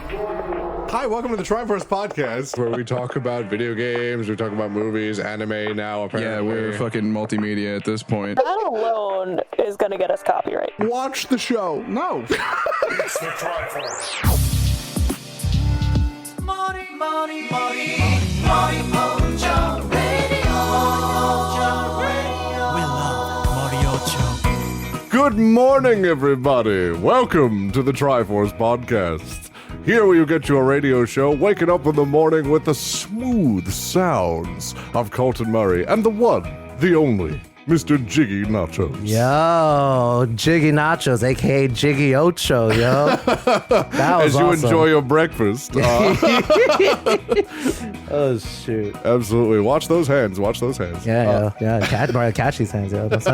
Hi, welcome to the Tryforce podcast, where we talk about video games, we talk about movies, anime now, apparently. Yeah, we're fucking multimedia at this point. That alone is going to get us copyright. Watch the show. No. It's the Tryforce. Morioh Radio. We love Morioh. Good morning, everybody. Welcome to the Tryforce podcast. Here we get you a radio show, waking up in the morning with the smooth sounds of Colton Murray and the one, the only, Mr. Jiggy Nachos. Yo, Jiggy Nachos, aka Jiggy Ocho, yo. That was As you awesome. enjoy your breakfast. Oh, shoot. Absolutely. Watch those hands. Watch those hands. Yeah. Catch these hands, yo. That's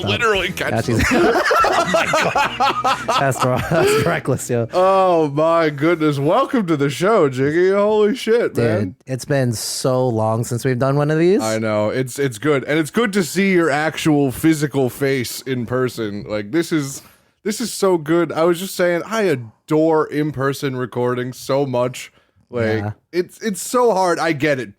Literally catch them. Oh, my God. That's reckless, yo. Oh, my goodness. Welcome to the show, Jiggy. Holy shit, man. Dude, it's been so long since we've done one of these. I know. It's good. And it's good to see your actual physical face in person. Like, this is so good. I was just saying, I adore in-person recording so much. Like, Yeah. it's so hard. I get it.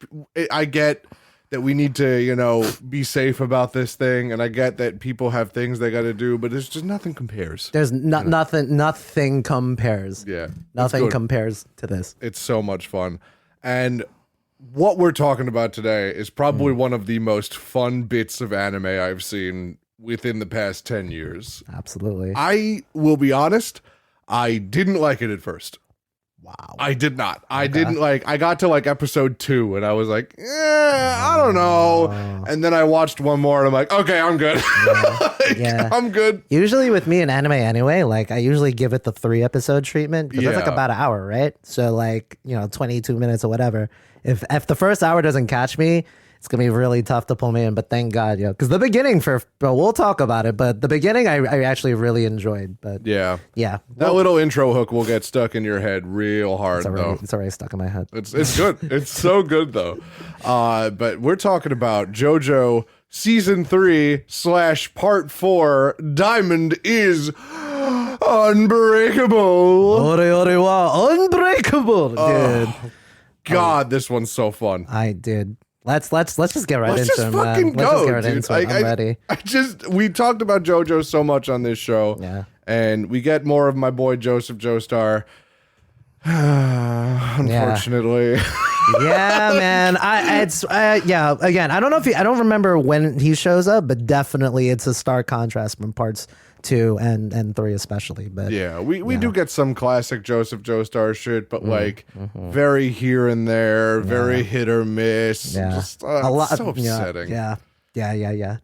I get that we need to, be safe about this thing, and I get that people have things they got to do, but there's just nothing compares. There's nothing compares. Yeah. Nothing it's good. compares to this. It's so much fun. And what we're talking about today is probably one of the most fun bits of anime I've seen within the past 10 years. Absolutely. I will be honest, I didn't like it at first. Wow. I did not. I didn't like, I got to like episode 2 and I was like, I don't know. And then I watched one more and I'm like, okay, I'm good. Yeah. I'm good. Usually with me in anime anyway, like I usually give it the 3-episode treatment because that's like Yeah. about an hour, right? So like, 22 minutes or whatever. If the first hour doesn't catch me, it's going to be really tough to pull me in, but thank God, because the beginning we'll talk about it, but the beginning I actually really enjoyed, but Yeah. yeah. That little intro hook will get stuck in your head real hard though. It's already stuck in my head. It's good. It's so good though. But we're talking about Jojo season 3 / part 4. Diamond is unbreakable. Ore wa unbreakable, dude. God, this one's so fun. I did. Let's just get right Let's into just it, fucking man. Let's just go, get right dude. into it. I'm ready. We talked about Jojo so much on this show. Yeah. And we get more of my boy Joseph Joestar. Unfortunately. Yeah, man. Again, I don't know I don't remember when he shows up, but definitely it's a stark contrast from parts 2 and 3 especially. But Yeah, we do get some classic Joseph Joestar shit, but very here and there, very hit or miss. yeah, Just, it's so upsetting. Yeah.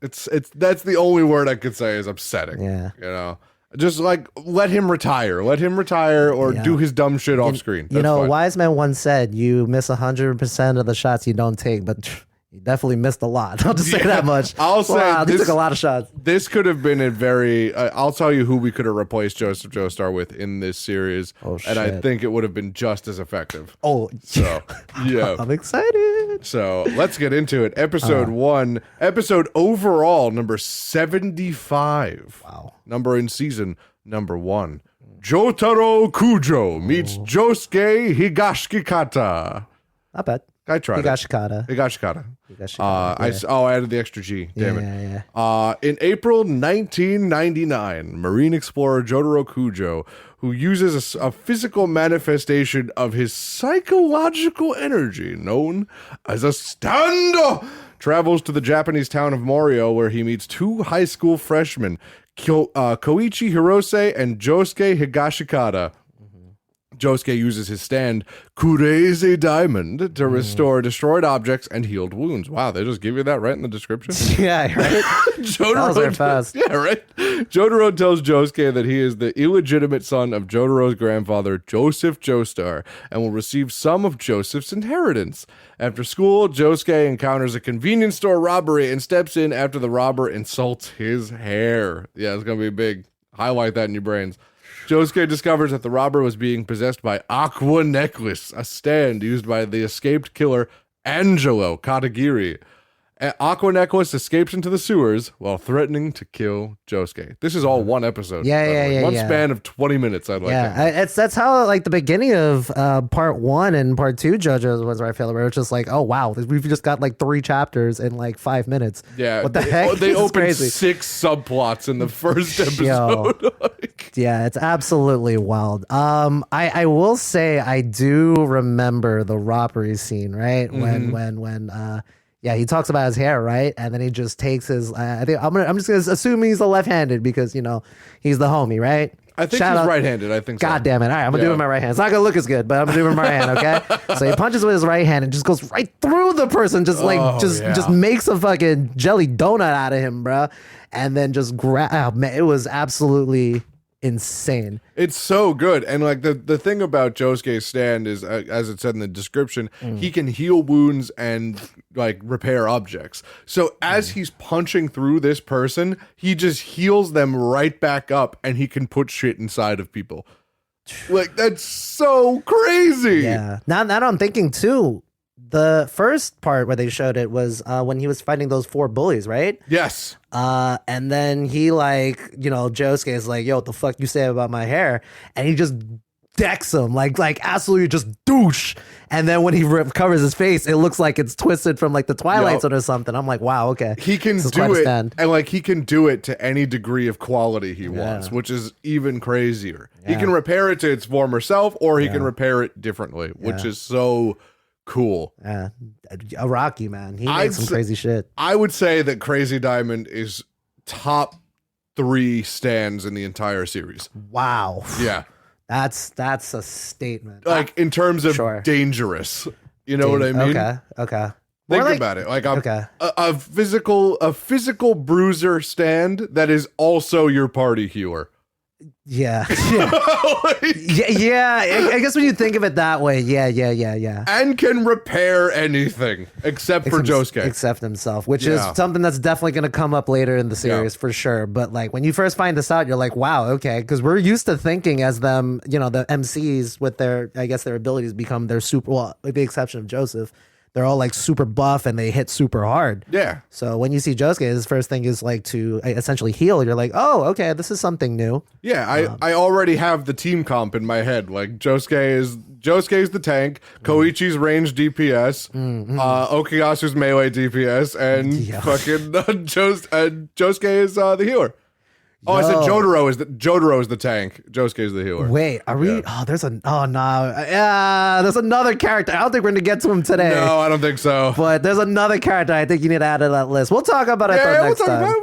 It's that's the only word I could say is upsetting. Yeah. Just like let him retire or do his dumb shit off screen. That's A fine. wise man once said, "You miss 100% of the shots you don't take, but you definitely missed a lot." I'll just say that much. I'll say wow, this- he took a lot of shots. This could have been a very. I'll tell you who we could have replaced Joseph Joestar with in this series, and I shit. think it would have been just as effective. Oh, So yeah. I'm excited. So let's get into it. Episode 1, episode overall number 75. Wow. Number in season number 1. Jotaro Kujo meets Josuke Higashikata. Not bad. I tried it. Higashikata. Higashikata. Higashikata, I added the extra G. Damn it. Yeah. In April 1999, Marine explorer Jotaro Kujo, who uses a physical manifestation of his psychological energy, known as a stando, travels to the Japanese town of Morioh, where he meets 2 high school freshmen, Koichi Hirose and Josuke Higashikata. Josuke uses his stand, Kureze Diamond, to restore destroyed objects and healed wounds. Wow, they just give you that right in the description? Yeah, right? Jotaro, That was very fast. Yeah, right? Jotaro tells Josuke that he is the illegitimate son of Jotaro's grandfather, Joseph Joestar, and will receive some of Joseph's inheritance. After school, Josuke encounters a convenience store robbery and steps in after the robber insults his hair. Yeah, it's going to be big. Highlight that in your brains. Josuke discovers that the robber was being possessed by Aqua Necklace, a stand used by the escaped killer Angelo Katagiri. Aqua Necklace escapes into the sewers while threatening to kill Josuke. This is all one episode. Yeah, by the yeah, way. yeah, One yeah. span of 20 minutes, I'd like to Yeah, that's how like the beginning of part 1 and part 2 JoJo's was where I feel like, where it's just like, oh wow, we've just got like 3 chapters in like 5 minutes. Yeah, what the heck? They This is opened crazy. 6 subplots in the first episode. Yo. Yeah, it's absolutely wild. I will say I do remember the robbery scene, right? Mm-hmm. When yeah, he talks about his hair, right? And then he just takes his. I think I'm just gonna assume he's the left-handed because he's the homie, right? I think Shout he's out- right-handed. I think so. God damn it! All right, I'm gonna do it with my right hand. It's not gonna look as good, but I'm gonna do it with my right hand. Okay. So he punches with his right hand and just goes right through the person, just yeah. makes a fucking jelly donut out of him, bro. And then just oh, man, it was absolutely insane. It's so good. And like the thing about Josuke's stand is, as it said in the description, he can heal wounds and like repair objects. So as he's punching through this person, he just heals them right back up and he can put shit inside of people. Like, that's so crazy. Yeah. Now I'm thinking too. The first part where they showed it was when he was fighting those 4 bullies, right? Yes. And then he Josuke is like, yo, what the fuck you say about my hair? And he just decks him like absolutely just douche. And then when he covers his face, it looks like it's twisted from like the Twilight Zone or something. I'm like, wow, okay. He can This is quite do a it, stand. and like he can do it to any degree of quality he wants, which is even crazier. He can repair it to its former self, or he can repair it differently, which is so cool. Yeah, Araki, man, he I'd makes some say- crazy shit. I would say that Crazy Diamond is top 3 stands in the entire series. Wow, Yeah. that's a statement. Like in terms of Sure. dangerous. You know what I mean? Okay. Think More like- about it. Like Okay. a physical bruiser stand that is also your party healer. Yeah. Yeah. I guess when you think of it that way, yeah. And can repair anything except for Josuke. Except himself, which is Yeah. something that's definitely going to come up later in the series for sure. But like when you first find this out, you're like, wow, okay. Because we're used to thinking as them, the MCs with their abilities become their super, well, with the exception of Joseph, they're all like super buff and they hit super hard. Yeah. So when you see Josuke, his first thing is like to essentially heal. You're like, oh, okay, this is something new. Yeah, I already have the team comp in my head. Like Josuke's the tank, Koichi's range DPS, Okuyasu's melee DPS, and fucking Josuke is the healer. Oh, I said Yo. Jotaro is the tank. Josuke is the healer. Wait, are we? Yeah. Oh, there's there's another character. I don't think we're gonna get to him today. No, I don't think so. But there's another character I think you need to add to that list. We'll talk about it Yeah, next we'll talk time. about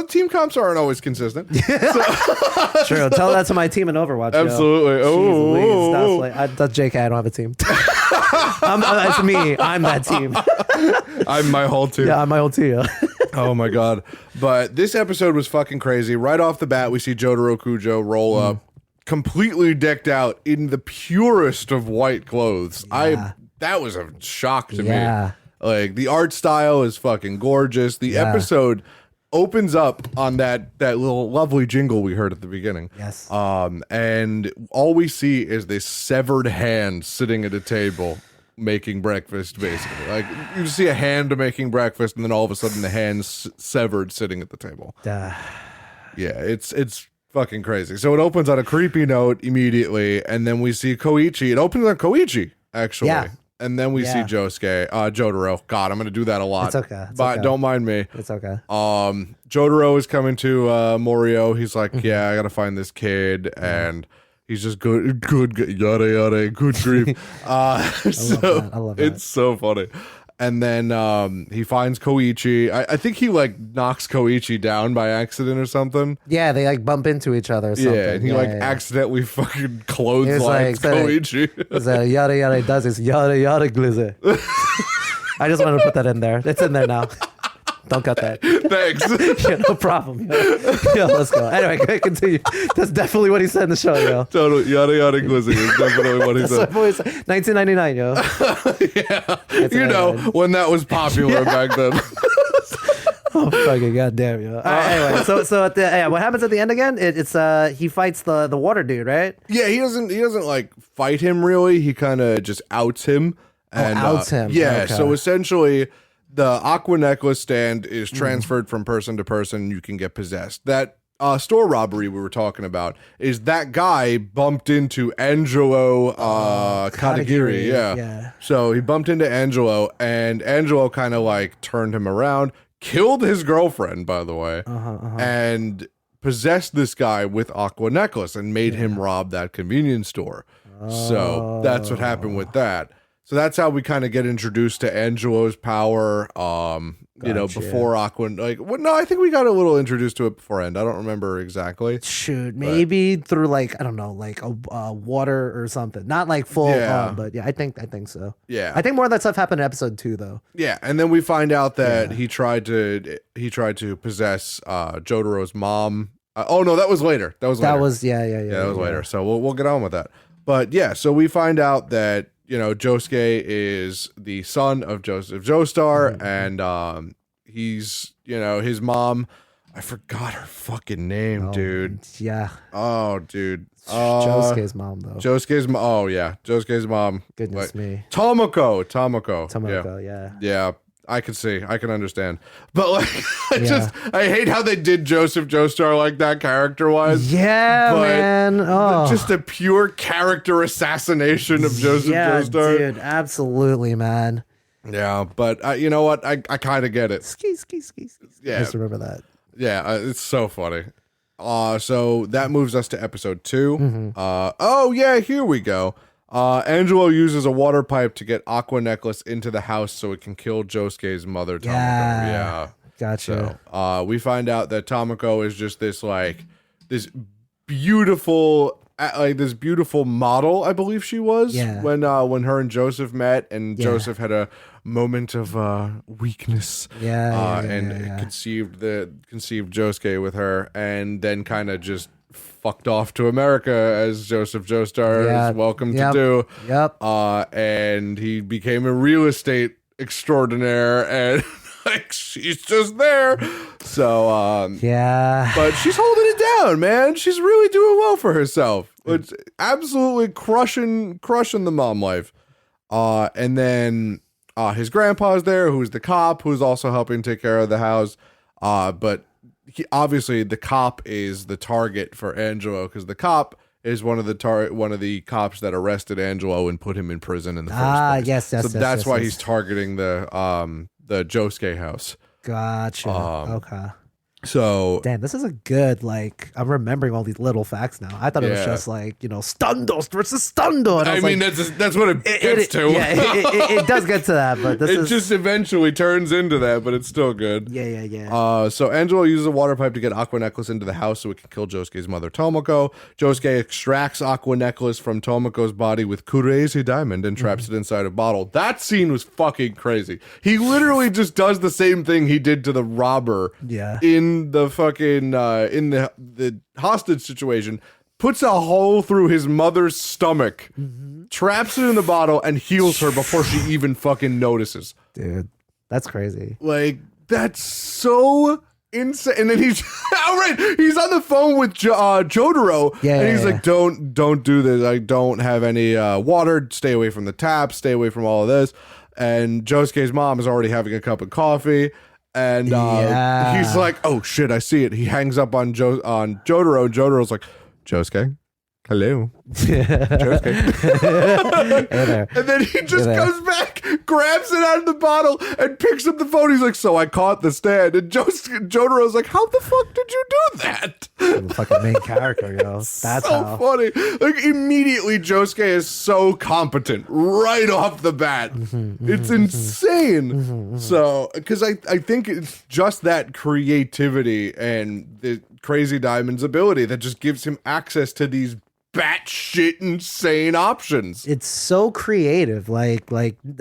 it. Team comps aren't always consistent. True. Tell that to my team in Overwatch. yo. Absolutely. Jeez Oh, Louise, that's JK. I don't have a team. It's me. I'm that team. I'm my whole team. Yeah, I'm my old team. Oh my god. But this episode was fucking crazy. Right off the bat, we see Jotaro Kujo roll up, completely decked out in the purest of white clothes. That was a shock to Yeah. me. Like the art style is fucking gorgeous. The episode opens up on that little lovely jingle we heard at the beginning. Yes. And all we see is this severed hand sitting at a table making breakfast, basically. Like you see a hand making breakfast, and then all of a sudden the hand's severed sitting at the table. Yeah, it's fucking crazy. So it opens on a creepy note immediately, and then we see Koichi. It opens on Koichi, actually. Yeah. And then we see Jotaro. God, I'm gonna do that a lot. It's okay. It's But okay. don't mind me. It's okay. Jotaro is coming to Morioh. He's like, yeah, I gotta find this kid, and he's just good, yada yada, good grief. I love that. It's so funny. And then he finds Koichi. I think he like knocks Koichi down by accident or something. Yeah, they like bump into each other or something. Yeah, and he accidentally fucking clotheslines like, Koichi. It's a yada yada does is yada yada glizzy. I just wanted to put that in there. It's in there now. Don't cut that. Thanks. Yeah, no problem. Yo, let's go. Anyway, go ahead, continue. That's definitely what he said in the show, yo. Totally. Yada yada glizzy is definitely what he That's said. what he said. 1999, yo. When that was popular back then. Oh fucking goddamn, yo. All right, anyway, so at the what happens at the end again? It's he fights the water dude, right? Yeah, he doesn't like fight him really. He kind of just outs him. And, outs him. Yeah, Okay. so essentially the Aqua Necklace stand is transferred from person to person. You can get possessed. That store robbery we were talking about is that guy bumped into Angelo Katagiri. Yeah. So he bumped into Angelo, and Angelo kind of like turned him around, killed his girlfriend, by the way, and possessed this guy with Aqua Necklace and made him rob that convenience store. So that's what happened with that. So that's how we kind of get introduced to Angelo's power. You know, before Aqua, like, no, I think we got a little introduced to it beforehand. I don't remember exactly. Shoot, maybe through like, I don't know, like a water or something. Not like full on, but yeah, I think so. Yeah, I think more of that stuff happened in episode 2 though. Yeah, and then we find out that he tried to possess Jotaro's mom. Oh no, that was later. That was yeah. That was later. So we'll get on with that. But yeah, so we find out that, you know, Josuke is the son of Joseph Joestar, and he's, you know, his mom. I forgot her fucking name, dude. Yeah. Oh, dude. Josuke's mom, though. Josuke's mom. Oh, yeah. Josuke's mom. Goodness me. Tomoko, yeah. Yeah. I can understand. But like, I hate how they did Joseph Joestar like that character-wise. Yeah, man. Oh. Just a pure character assassination of Joseph Joestar. Dude, absolutely, man. Yeah, but you know what? I kind of get it. Ski. Yeah. I just remember that. Yeah, it's so funny. So that moves us to episode 2. Oh, yeah, here we go. Angelo uses a water pipe to get Aqua Necklace into the house so it can kill Josuke's mother, Tomoko. Yeah. Gotcha. So, we find out that Tomoko is just this beautiful model, I believe she was, when her and Joseph met, and Joseph had a moment of weakness. Conceived Josuke with her, and then kind of just fucked off to America, as Joseph Joestar is welcome to do. And he became a real estate extraordinaire, and like, she's just there. So but she's holding it down, man. She's really doing well for herself. It's absolutely crushing the mom life. And then his grandpa's there, who's the cop, who's also helping take care of the house. But obviously the cop is the target for Angelo, because the cop is one of the cops that arrested Angelo and put him in prison in the first place. Yes. So that's why he's targeting the Josuke house. Gotcha. Okay. So damn, this is a good, like, I'm remembering all these little facts now. I thought it was just like, you know, Stundos versus Stundo. And I mean, that's what it gets to. Yeah, it does get to that, but it just eventually turns into that, but it's still good. Yeah. So Angelo uses a water pipe to get Aqua Necklace into the house so it can kill Josuke's mother, Tomoko. Josuke extracts Aqua Necklace from Tomoko's body with Crazy Diamond and traps it inside a bottle. That scene was fucking crazy. He literally just does the same thing he did to the robber. Yeah. In the fucking in the hostage situation, puts a hole through his mother's stomach, traps it in the bottle, and heals her before she even fucking notices. Dude, that's crazy. Like, that's so insane. And then he's he's on the phone with Jotaro, and he's like, don't do this. I don't have any water. Stay away from the tap. Stay away from all of this. And Josuke's mom is already having a cup of coffee. And he's like, oh shit, I see it. He hangs up on Jotaro. Jotaro's like, Josuke, hello. Josuke. Hey there. And then he just goes back, grabs it out of the bottle, and picks up the phone. He's like, so I caught the stand. And Jotaro's like, how the fuck did you do that? The fucking main character, you know. That's so funny. Like, immediately Josuke is so competent right off the bat. It's insane. So, because I think it's just that creativity and the Crazy Diamond's ability that just gives him access to these batshit insane options. It's so creative. Like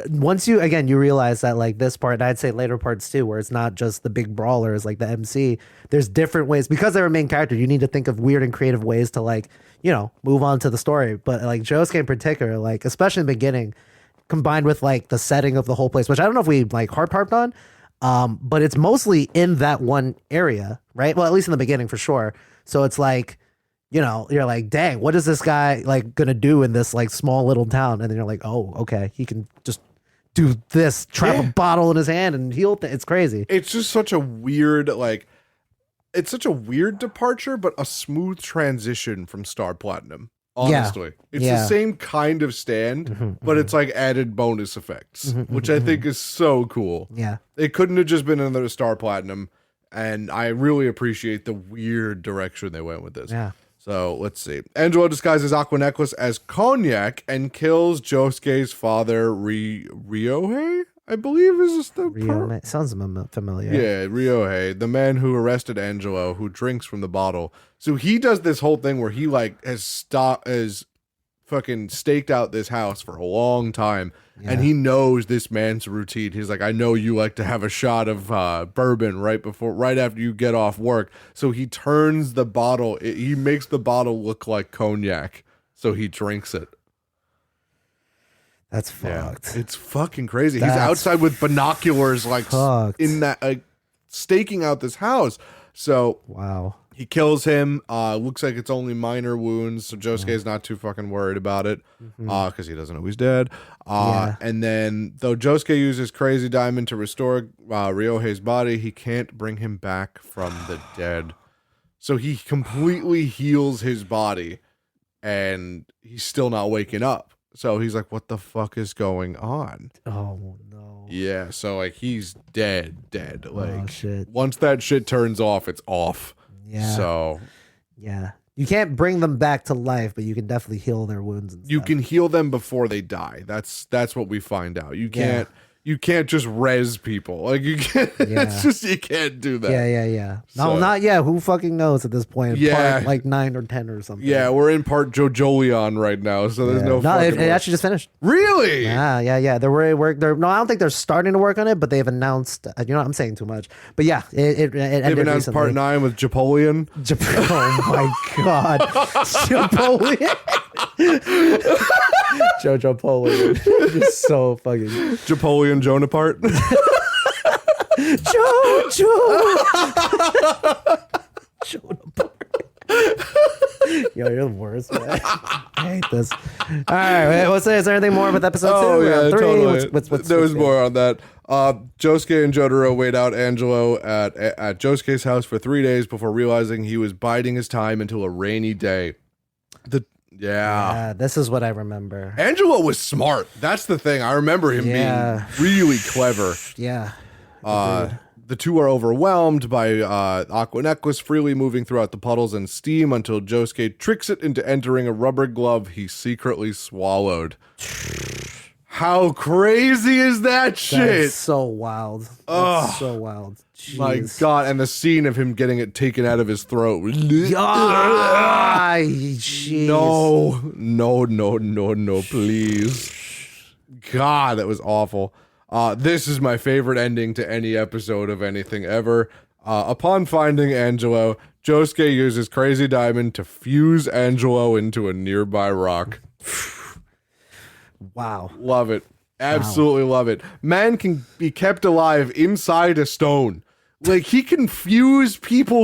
once you realize that, like, this part, and I'd say later parts too, where it's not just the big brawlers like the MC. There's different ways, because they're a main character. You need to think of weird and creative ways to, like, you know, move on to the story. But like Josuke in particular, like, especially in the beginning, combined with like the setting of the whole place, which I don't know if we like harped on, but it's mostly in that one area, right? Well, at least in the beginning for sure. So it's like, you know, you're like, dang, what is this guy like gonna do in this like small little town? And then you're like, oh, okay, he can just do this, trap a bottle in his hand and heal. It's crazy. It's just such a weird, like, it's such a weird departure, but a smooth transition from Star Platinum. Honestly, it's the same kind of stand, but it's like added bonus effects, which I think is so cool. Yeah, it couldn't have just been another Star Platinum, and I really appreciate the weird direction they went with this. Yeah. So let's see. Angelo disguises Aqua Necklace as Cognac and kills Josuke's father, Ryohei, I believe is the sounds familiar. Yeah, Ryohei, the man who arrested Angelo, who drinks from the bottle. So he does this whole thing where he like has fucking staked out this house for a long time, and he knows this man's routine. He's like, I know you like to have a shot of bourbon right after you get off work. So he turns the bottle. He makes the bottle look like cognac. So he drinks it. That's fucked. Yeah, it's fucking crazy. He's outside with binoculars, like in that, like staking out this house. So wow. He kills him. Looks like it's only minor wounds, so Josuke's not too fucking worried about it, because he doesn't know he's dead. And then, though Josuke uses Crazy Diamond to restore Ryohei's body, he can't bring him back from the dead. So he completely heals his body, and he's still not waking up. So he's like, what the fuck is going on? Oh, no. Yeah, so, like, he's dead. Like, shit. Once that shit turns off, it's off. Yeah. So you can't bring them back to life, but you can definitely heal their wounds. And you stuff. can heal them before they die. That's what we find out. You can't just res people. Like you can't. It's just you can't do that. Yeah. No, not yet. Who fucking knows at this point? Yeah, part, like 9 or 10 or something. Yeah, we're in part Jojolion right now, so there's no. No, it actually just finished. Really? Yeah. They're work. No, I don't think they're starting to work on it, but they've announced. You know, I'm saying too much, but yeah, it they've ended announced recently. part 9 with Japolian. Oh my god, Japolian. Jojo Polian. Just so fucking Japolian Jonapart. Jojo. Jonapart. Yo, you're the worst, man. I hate this. All right, is there anything more with episode 2? Oh yeah, 3? totally. What's there was more on that. Josuke and Jotaro wait out Angelo at Josuke's house for 3 days before realizing he was biding his time until a rainy day. Yeah, this is what I remember. Angelo was smart. That's the thing. I remember him being really clever. Yeah. The two are overwhelmed by Aqua Necklace freely moving throughout the puddles and steam until Josuke tricks it into entering a rubber glove he secretly swallowed. How crazy is that shit? That's so wild. That's so wild. Jeez. My God. And the scene of him getting it taken out of his throat. Jeez. No, please. God, that was awful. This is my favorite ending to any episode of anything ever. Upon finding Angelo, Josuke uses Crazy Diamond to fuse Angelo into a nearby rock. Wow. Love it. Absolutely love it. Man can be kept alive inside a stone. Like, he can fuse things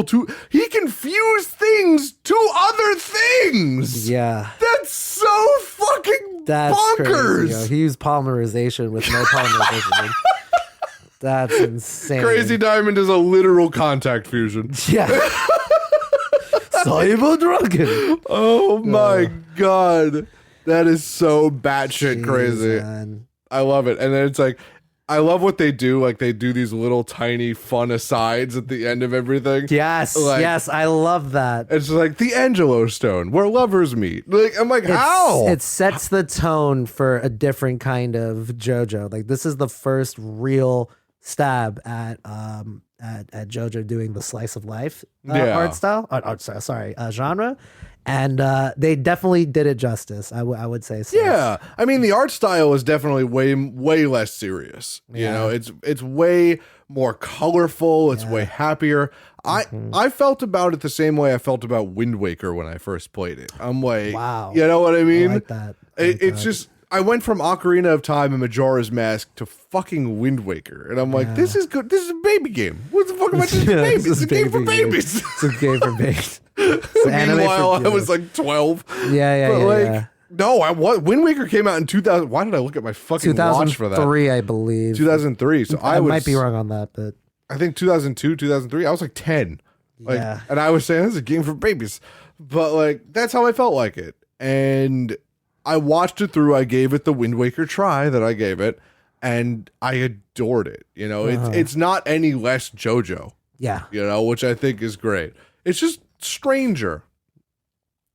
to other things. Yeah. That's so fucking bonkers. Crazy, yo. He used polymerization with no polymerization. That's insane. Crazy Diamond is a literal contact fusion. Yeah. Soluble dragon. Oh my God. That is so batshit crazy. Man. I love it. And then it's like, I love what they do. Like, they do these little tiny fun asides at the end of everything. Yes, yes, I love that. It's like the Angelo Stone, where lovers meet. Like, I'm like, how? It sets the tone for a different kind of JoJo. Like, this is the first real stab at JoJo doing the slice of life art style. Genre. And they definitely did it justice. I would say so. Yeah, I mean, the art style is definitely way less serious. You know, it's way more colorful. It's way happier. I felt about it the same way I felt about Wind Waker when I first played it. I'm like, wow, you know what I mean? I like that. It's just, I went from Ocarina of Time and Majora's Mask to fucking Wind Waker, and I'm like, this is good. This is a baby game. What the fuck am I doing? Babies? It's a game for babies. It's a game for babies. Meanwhile, I was like 12. Yeah. No, Wind Waker came out in 2000. Why did I look at my fucking watch for that? 2003, I believe. 2003. So I might be wrong on that, but I think 2002, 2003. I was like 10. Like, yeah. and I was saying this is a game for babies, but like that's how I felt like it. And I watched it through. I gave it the Wind Waker try that I gave it, and I adored it. You know, it's not any less JoJo. Yeah. You know, which I think is great. It's just stranger.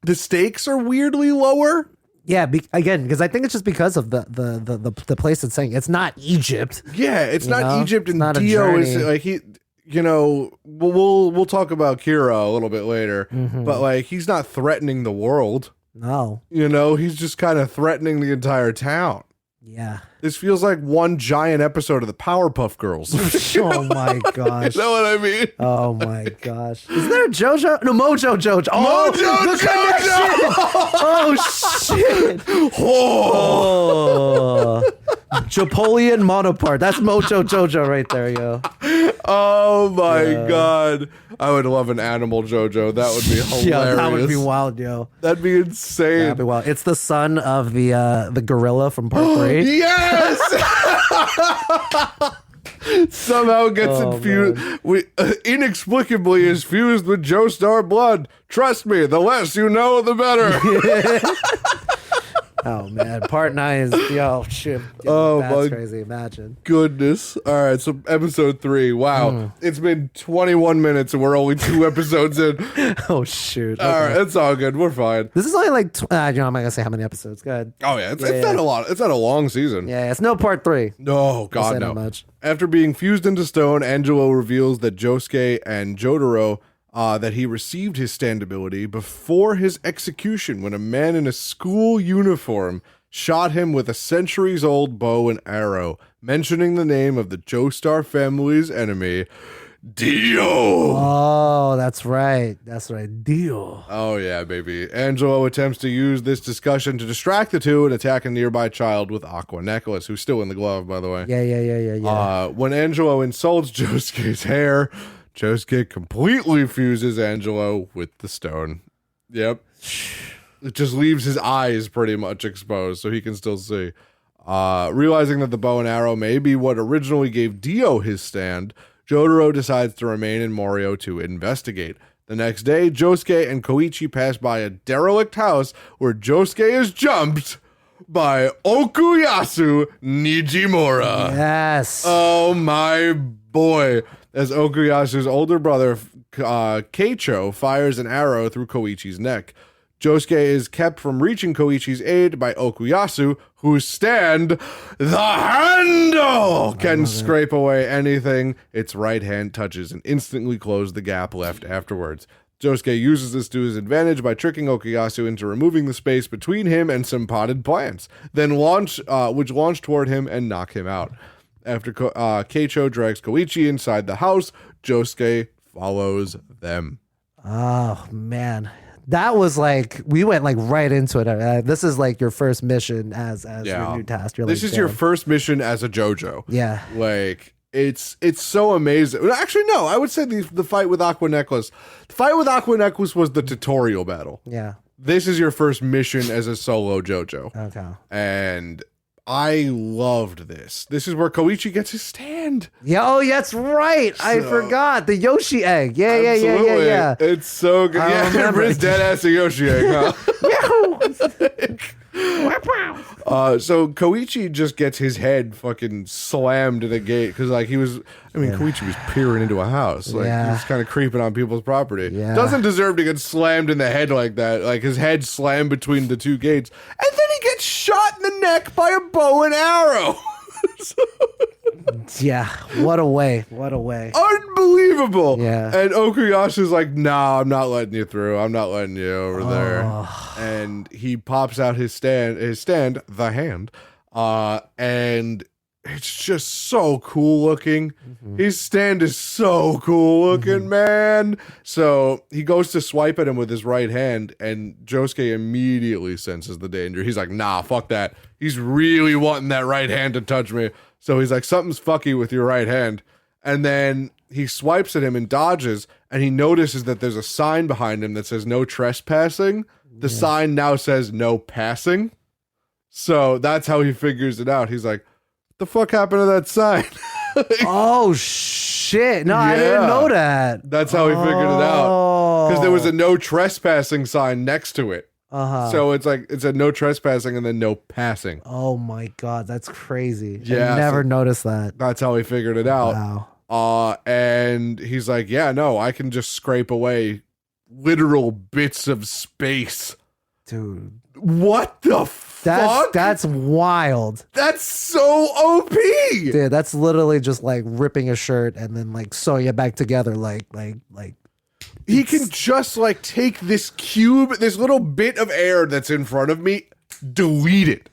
The stakes are weirdly lower. Yeah, again, because I think it's just because of the place it's saying. It's not Egypt. Yeah, it's not know? Egypt, and not a Dio is journey. like he. You know, we'll talk about Kira a little bit later, but like he's not threatening the world. No. You know, he's just kind of threatening the entire town. Yeah. This feels like one giant episode of the Powerpuff Girls. Oh my gosh. You know what I mean? Oh my gosh. Is there a JoJo? No, Mojo Jojo. Oh, Mojo the connection! Oh shit. Oh. Napoleon monopart. That's Mojo Jojo right there, yo. Oh my god. I would love an animal JoJo. That would be hilarious. Yeah, that would be wild, yo. That'd be insane. That'd be wild. It's the son of the gorilla from part 3. Yes! Somehow gets infused. Inexplicably is fused with Joestar blood. Trust me, the less you know, the better. Oh man, part 9 is shit. Oh, that's my crazy. Imagine. Goodness. All right, so episode 3. Wow. It's been 21 minutes and we're only 2 episodes in. Oh shoot. All right, it's all good. We're fine. This is only like I'm not gonna say how many episodes. Go ahead. Oh yeah, it's not a lot. It's not a long season. Yeah, it's no part 3. No, God say no. that much. After being fused into stone, Angelo reveals that Josuke and Jotaro that he received his stand ability before his execution when a man in a school uniform shot him with a centuries-old bow and arrow, mentioning the name of the Joestar family's enemy, Dio. Oh, that's right. That's right. Dio. Oh yeah, baby. Angelo attempts to use this discussion to distract the two and attack a nearby child with Aqua Necklace, who's still in the glove, by the way. Yeah. When Angelo insults Josuke's hair, Josuke completely fuses Angelo with the stone. Yep. It just leaves his eyes pretty much exposed so he can still see. Realizing that the bow and arrow may be what originally gave Dio his stand, Jotaro decides to remain in Morioh to investigate. The next day, Josuke and Koichi pass by a derelict house where Josuke is jumped by Okuyasu Nijimura. Yes. Oh my boy. As Okuyasu's older brother, Keicho, fires an arrow through Koichi's neck. Josuke is kept from reaching Koichi's aid by Okuyasu, whose stand, the handle, can scrape away anything its right hand touches and instantly close the gap left afterwards. Josuke uses this to his advantage by tricking Okuyasu into removing the space between him and some potted plants, which launch toward him and knock him out. After Keicho drags Koichi inside the house, Josuke follows them. Oh man, that was like we went like right into it. This is like your first mission as your new task. You're This like, is your damn. first mission as a JoJo. Yeah. Like it's so amazing. Actually, no, I would say the fight with Aqua Necklace. The fight with Aqua Necklace was the tutorial battle. Yeah. This is your first mission as a solo JoJo. Okay. And I loved this. This is where Koichi gets his stand. Yeah. Oh, that's right. I forgot the Yoshi egg. Yeah. Absolutely. It's so good. I Yeah, remember. his dead ass a Yoshi egg, huh? So Koichi just gets his head fucking slammed in a gate because like Koichi was peering into a house. Like he was kind of creeping on people's property. Yeah. Doesn't deserve to get slammed in the head like that. Like his head slammed between the two gates. And then he gets shot in the neck by a bow and arrow. Yeah. What a way. What a way. Unbelievable. Yeah. And Okuyasu's like, nah, I'm not letting you through. I'm not letting you over there. And he pops out his stand, the hand. And it's just so cool looking. His stand is so cool looking, man. So he goes to swipe at him with his right hand, and Josuke immediately senses the danger. He's like, nah, fuck that. He's really wanting that right hand to touch me. So he's like, something's fucky with your right hand. And then he swipes at him and dodges, and he notices that there's a sign behind him that says no trespassing. The sign now says no passing. So that's how he figures it out. He's like, what the fuck happened to that sign? Oh shit! No, I didn't Yeah. know that. That's how he figured it out. Because there was a no trespassing sign next to it. Uh-huh. So it's like it's a no trespassing and then no passing. Oh my god, that's crazy. Yeah, I never so- noticed that. That's how he figured it out. Wow. And he's like, yeah, no, I can just scrape away literal bits of space. Dude. What the fuck? That's wild. That's so OP. Dude, that's literally just like ripping a shirt and then like sewing it back together like He can just like take this cube, this little bit of air that's in front of me, delete it.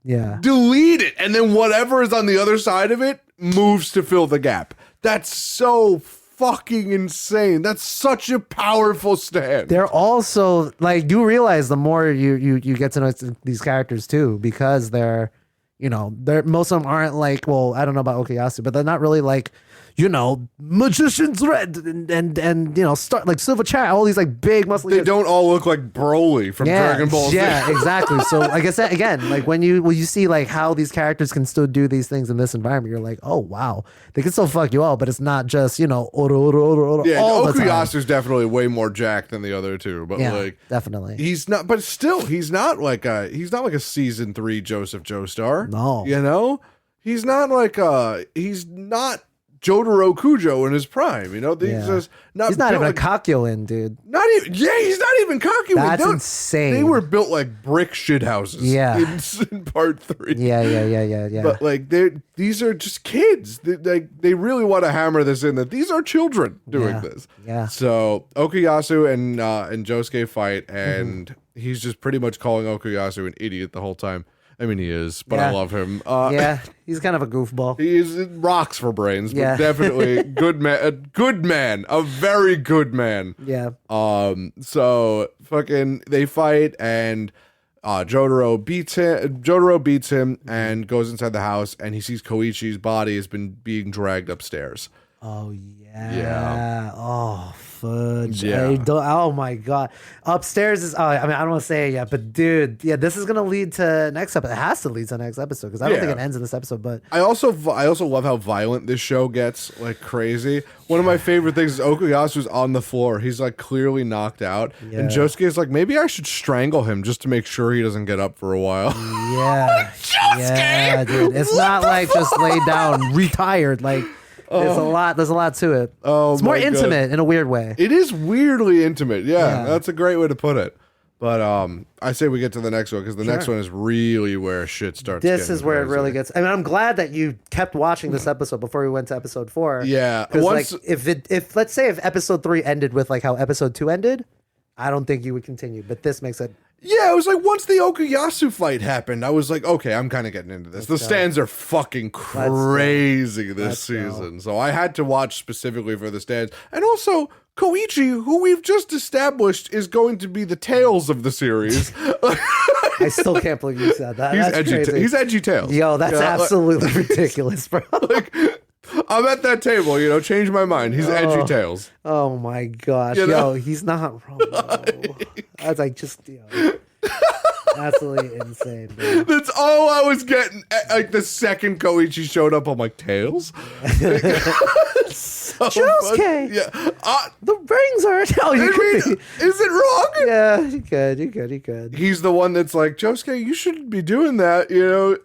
yeah. Delete it. And then whatever is on the other side of it moves to fill the gap. That's so fucking insane. That's such a powerful stand. They're also like you realize the more you get to know these characters too, because they're most of them aren't like, well, I don't know about Okuyasu, but they're not really like, magician's red and start like Silver Chat, all these like big muscly They guys. don't all look like Broly from Dragon Ball Z. Yeah, exactly. So like I said again, like when you see like how these characters can still do these things in this environment, you're like, oh wow, they can still fuck you all, but it's not just oro, Yeah, all the time. Okuyasu's definitely way more jacked than the other two, but Yeah, like definitely. he's not. But still, he's not like a season 3 Joseph Joestar. No. He's not like he's not Jotaro Kujo in his prime. He's Yeah. just not. He's not built even like, a Kakyoin, dude. Not even. Yeah, he's not even cocky. That's insane. They were built like brick shit houses. Yeah. in part 3. Yeah. But like these are just kids. They really want to hammer this in that these are children doing this. Yeah. So Okuyasu and Josuke fight, and he's just pretty much calling Okuyasu an idiot the whole time. I mean, he is, but I Yeah. love him. Yeah, he's kind of a goofball. He is rocks for brains, but Yeah. definitely good man, a very good man. Yeah. So fucking they fight and Jotaro beats him and goes inside the house and he sees Koichi's body has been being dragged upstairs. Oh yeah. Yeah. Oh fudge. Yeah. Oh my god. Upstairs is. I don't want to say it yet, but dude, yeah, this is gonna lead to next episode. It has to lead to next episode because I don't think Yeah. it ends in this episode. But I also love how violent this show gets, like crazy. One of my favorite things is Okuyasu's on the floor. He's like clearly knocked out, and Yeah. Josuke is like, maybe I should strangle him just to make sure he doesn't get up for a while. yeah, yeah, dude, it's not like just lay down, retired. Like there's a lot. There's a lot to it. Oh, it's more my God. intimate in a weird way. It is weirdly intimate. Yeah, Yeah. that's a great way to put it. But I say we get to the next one because the next one is really where shit starts. This getting is where it crazy. really gets. I mean, I'm glad that you kept watching this episode before we went to episode 4. Yeah, because once- like if let's say if episode 3 ended with like how episode 2 ended, I don't think you would continue. But this makes it. Yeah, it was like once the Okuyasu fight happened, I was like, okay, I'm kind of getting into this. The stands are fucking crazy this season. So I had to watch specifically for the stands. And also, Koichi, who we've just established is going to be the Tails of the series. I still can't believe you said that. He's That's edgy. crazy. He's edgy Tails. Yo, that's Yeah, absolutely ridiculous, bro. like, I'm at that table, change my mind. He's edgy Tails. Oh my gosh, You know? yo, he's not wrong. Bro. I was like, just absolutely insane, bro. That's all I was getting. Like the second Koichi showed up, I'm like, Tails? So Josuke! fun. Yeah. The rings are. Oh, you I could mean, be. is it wrong? Yeah, you could. He's the one that's like, Josuke, you shouldn't be doing that.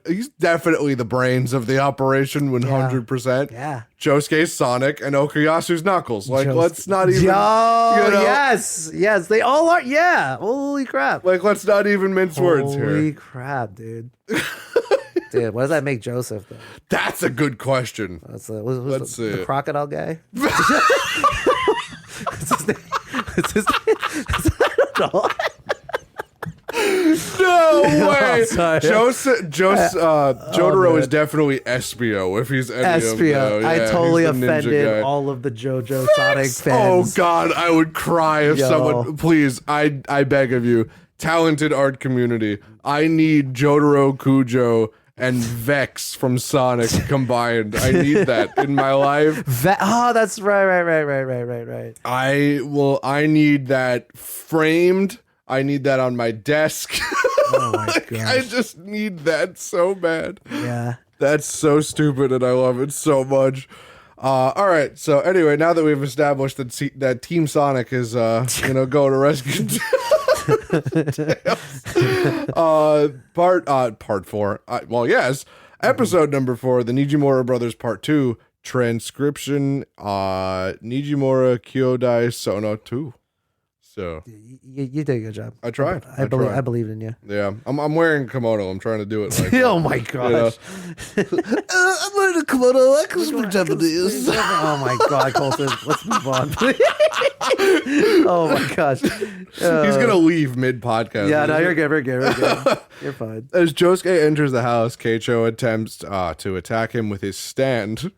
He's definitely the brains of the operation 100%. Yeah. Josuke's Sonic and Okuyasu's Knuckles. Like, let's not even. Yes, they all are. Yeah, holy crap. Like, let's not even mince words Holy here. crap, dude. Dude, what does that make Joseph though? That's a good question. Who's Let's see the it. crocodile guy? What's his name? What's his name? I don't know. No way. sorry. Jotaro is definitely Espio if he's any of them. Espio. Yeah, I totally he's the ninja offended guy. all of the Jojo Sonic Oh fans. God, I would cry if Yo. someone. Please, I beg of you, talented art community. I need Jotaro Kujo and Vex from Sonic combined. I need that in my life. That's right. I need that framed I need that on my desk. Oh my Like, gosh. I just need that so bad. Yeah. That's so stupid, and I love it so much. All right. So anyway, now that we've established that Team Sonic is, going to rescue. Part 4. Well, yes. Episode number 4, the Nijimura Brothers Part 2, transcription, Nijimura Kyodai Sono 2. So You did a good job. I tried. I believed in you. Yeah, I'm wearing a kimono. I'm trying to do it like Oh my gosh. I'm wearing a kimono. I can speak Japanese. Oh my god, Colton. Let's move on. Oh my gosh. He's gonna leave mid podcast. Yeah, no, you're good. We're good. You're fine. As Josuke enters the house, Keicho attempts to attack him with his stand.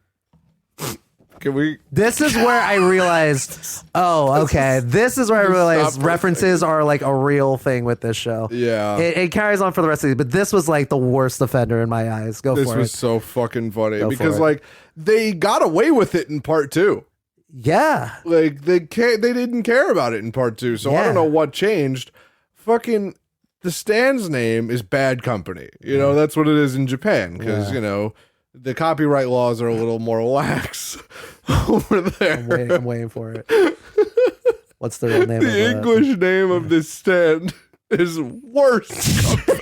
Can we? This is where I realized. Oh, okay. This is where I realized Stop references are like a real thing with this show. Yeah. It carries on for the rest of it, but this was like the worst offender in my eyes. Go This for was it. so fucking funny Go for because it. like they got away with it in part 2. Yeah. Like they didn't care about it in part 2. So I Yeah. don't know what changed. Fucking the stand's name is Bad Company. You know, that's what it is in Japan because, the copyright laws are a little more lax over there. I'm waiting for it. What's the real name of The it? English name of this stand is Worst Company.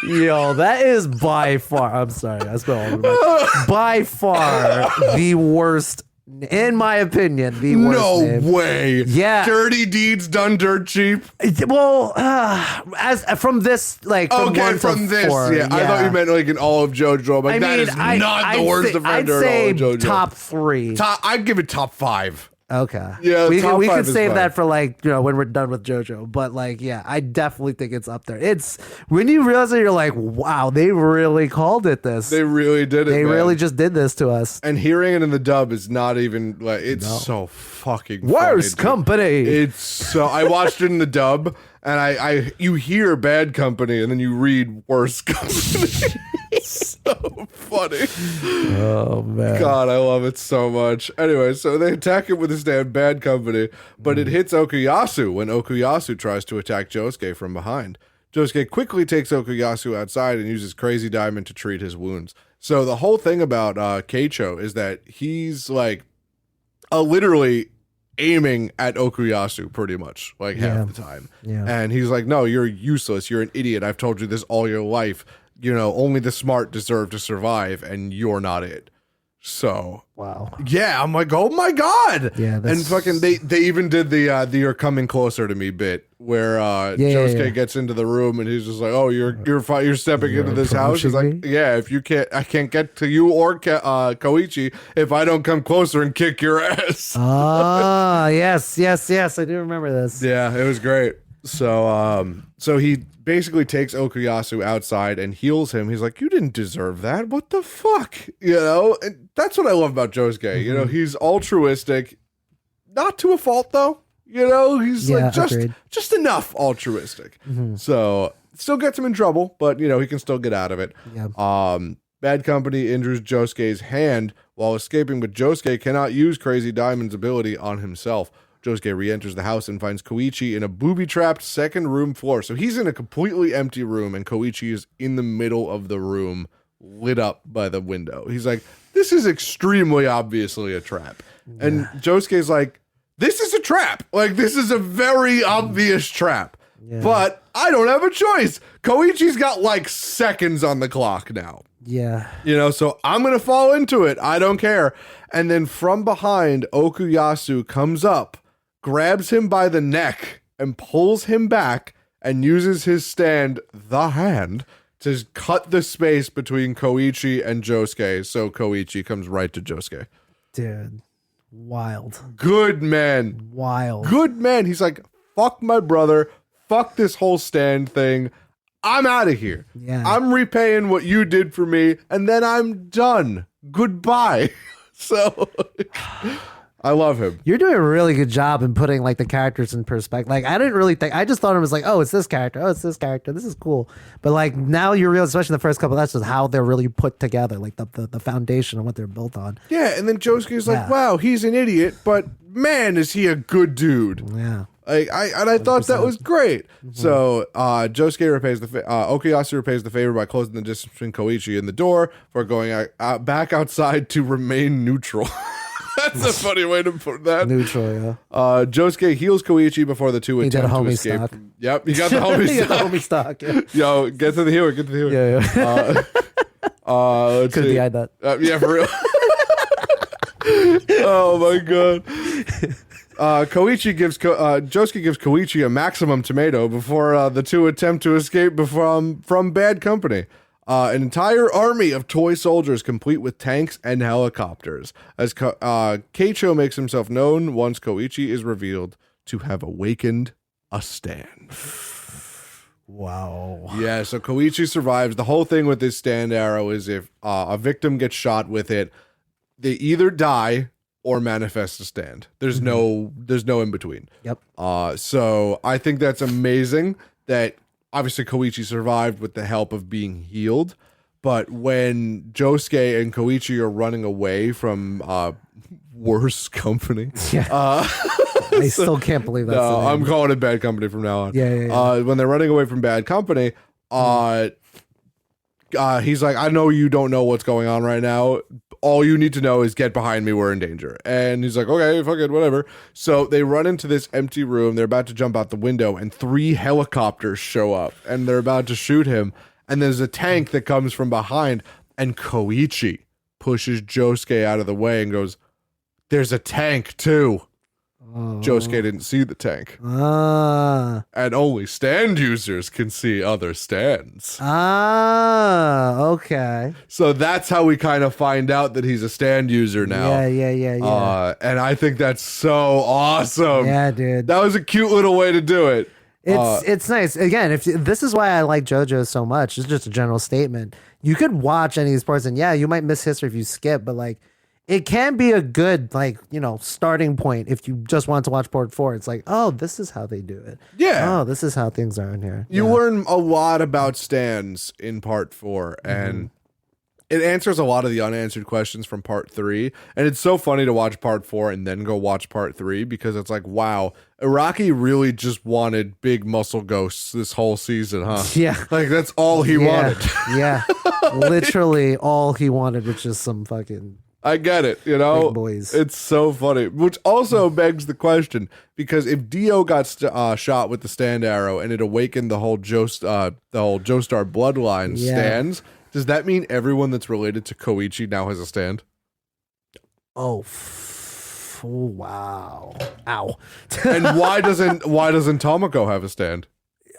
Yo, that is by far. I'm sorry, I spelled all over my. By far the worst, in my opinion, the worst. No name. way. Yeah. Dirty deeds done dirt cheap. Well, as from this, like from Okay, 1 to from this, 4, yeah. I thought you meant like in all of JoJo. I'm like, that is not the worst offender I'd say in all of JoJo. top 3. I'd give it top 5. Okay. Yeah, we top could 5 is save fine. that for like when we're done with JoJo. But like, yeah, I definitely think it's up there. It's when you realize it, you're like, wow, they really called it this. They really did it. They man. really just did this to us. And hearing it in the dub is not even like it's so fucking Worst funny, dude. company. It's so I watched it in the dub and you hear Bad Company and then you read Worst Company. It's so funny. Oh man. God, I love it so much. Anyway, so they attack him with his damn Bad Company, but it hits Okuyasu when Okuyasu tries to attack Josuke from behind. Josuke quickly takes Okuyasu outside and uses Crazy Diamond to treat his wounds. So the whole thing about Keicho is that he's like literally aiming at Okuyasu pretty much like half the time. Yeah. And he's like, no, you're useless. You're an idiot. I've told you this all your life. Only the smart deserve to survive and you're not it. So Wow. yeah, I'm like, oh my god. Yeah, and that's- fucking they even did the "You're coming closer to me" bit where Josuke gets into the room and he's just like, oh, you're stepping into this house. He's like, approaching yeah, if you can't, I can't get to you or Koichi if I don't come closer and kick your ass. Ah, yes. I do remember this. Yeah, it was great. So he basically takes Okuyasu outside and heals him. He's like, you didn't deserve that. What the fuck? And that's what I love about Josuke. He's altruistic, not to a fault though. He's like just enough altruistic. So still gets him in trouble, but he can still get out of it. Yeah. Bad Company injures Josuke's hand while escaping, but Josuke cannot use Crazy Diamond's ability on himself. Josuke re-enters the house and finds Koichi in a booby-trapped second room floor. So he's in a completely empty room, and Koichi is in the middle of the room, lit up by the window. He's like, this is extremely obviously a trap. Yeah. And Josuke's like, this is a trap. Like, this is a very obvious trap. Yeah. But I don't have a choice. Koichi's got like seconds on the clock now. Yeah. So I'm going to fall into it. I don't care. And then from behind, Okuyasu comes up, grabs him by the neck and pulls him back and uses his stand, the hand, to cut the space between Koichi and Josuke. So Koichi comes right to Josuke. Dude, wild. Good man. Wild. Good man. He's like, fuck my brother. Fuck this whole stand thing. I'm out of here. Yeah. I'm repaying what you did for me, and then I'm done. Goodbye. So I love him. You're doing a really good job in putting like the characters in perspective. Like I didn't really think. I just thought it was like, oh, it's this character. Oh, it's this character. This is cool. But like now you realize, especially in the first couple of episodes, how they're really put together, like the foundation and what they're built on. Yeah, and then Josuke's like, wow, he's an idiot, but man, is he a good dude. Yeah. I thought that was great. So Josuke repays Okuyasu repays the favor by closing the distance between Koichi and the door for going back outside to remain neutral. That's a funny way to put that. Neutral, yeah. Josuke heals Koichi before the two attempt to escape. Stock. Yep, you got the homie You got stock. the homie stock. Yeah. Yo, get to the healer. Get to the healer. Yeah. Let's Could see. behind that. Yeah, for real. Oh my god. Josuke gives Koichi a maximum tomato before the two attempt to escape from bad company. An entire army of toy soldiers complete with tanks and helicopters. As Keicho makes himself known once Koichi is revealed to have awakened a stand. Wow. Yeah, so Koichi survives. The whole thing with this stand arrow is if a victim gets shot with it, they either die or manifest a stand. There's no in between. Yep. So I think that's amazing that obviously Koichi survived with the help of being healed. But when Josuke and Koichi are running away from worse company, I still can't believe that's the name. I'm calling it bad company from now on. Yeah. When they're running away from bad company, he's like, I know you don't know what's going on right now. All you need to know is get behind me. We're in danger. And he's like, okay, fuck it, whatever. So they run into this empty room. They're about to jump out the window and 3 helicopters show up and they're about to shoot him. And there's a tank that comes from behind and Koichi pushes Josuke out of the way and goes, there's a tank too. Josuke didn't see the tank. And only stand users can see other stands. Okay. So that's how we kind of find out that he's a stand user now. Yeah. And I think that's so awesome. Yeah, dude. That was a cute little way to do it. It's nice. Again, if this is why I like JoJo so much, it's just a general statement. You could watch any of these parts and yeah, you might miss history if you skip, but like it can be a good, like, you know, starting point if you just want to watch part 4. It's like, oh, this is how they do it. Yeah. Oh, this is how things are in here. You learn a lot about stands in part 4, and it answers a lot of the unanswered questions from part 3. And it's so funny to watch part 4 and then go watch part 3 because it's like, wow, Iraqi really just wanted big muscle ghosts this whole season, huh? Yeah. Like that's all he wanted. Yeah. Literally all he wanted was just some fucking... I get it, you know. Big boys. It's so funny, which also begs the question because if Dio got shot with the stand arrow and it awakened the whole Joestar bloodline stands, does that mean everyone that's related to Koichi now has a stand? Oh, wow! Ow! And why doesn't Tomoko have a stand?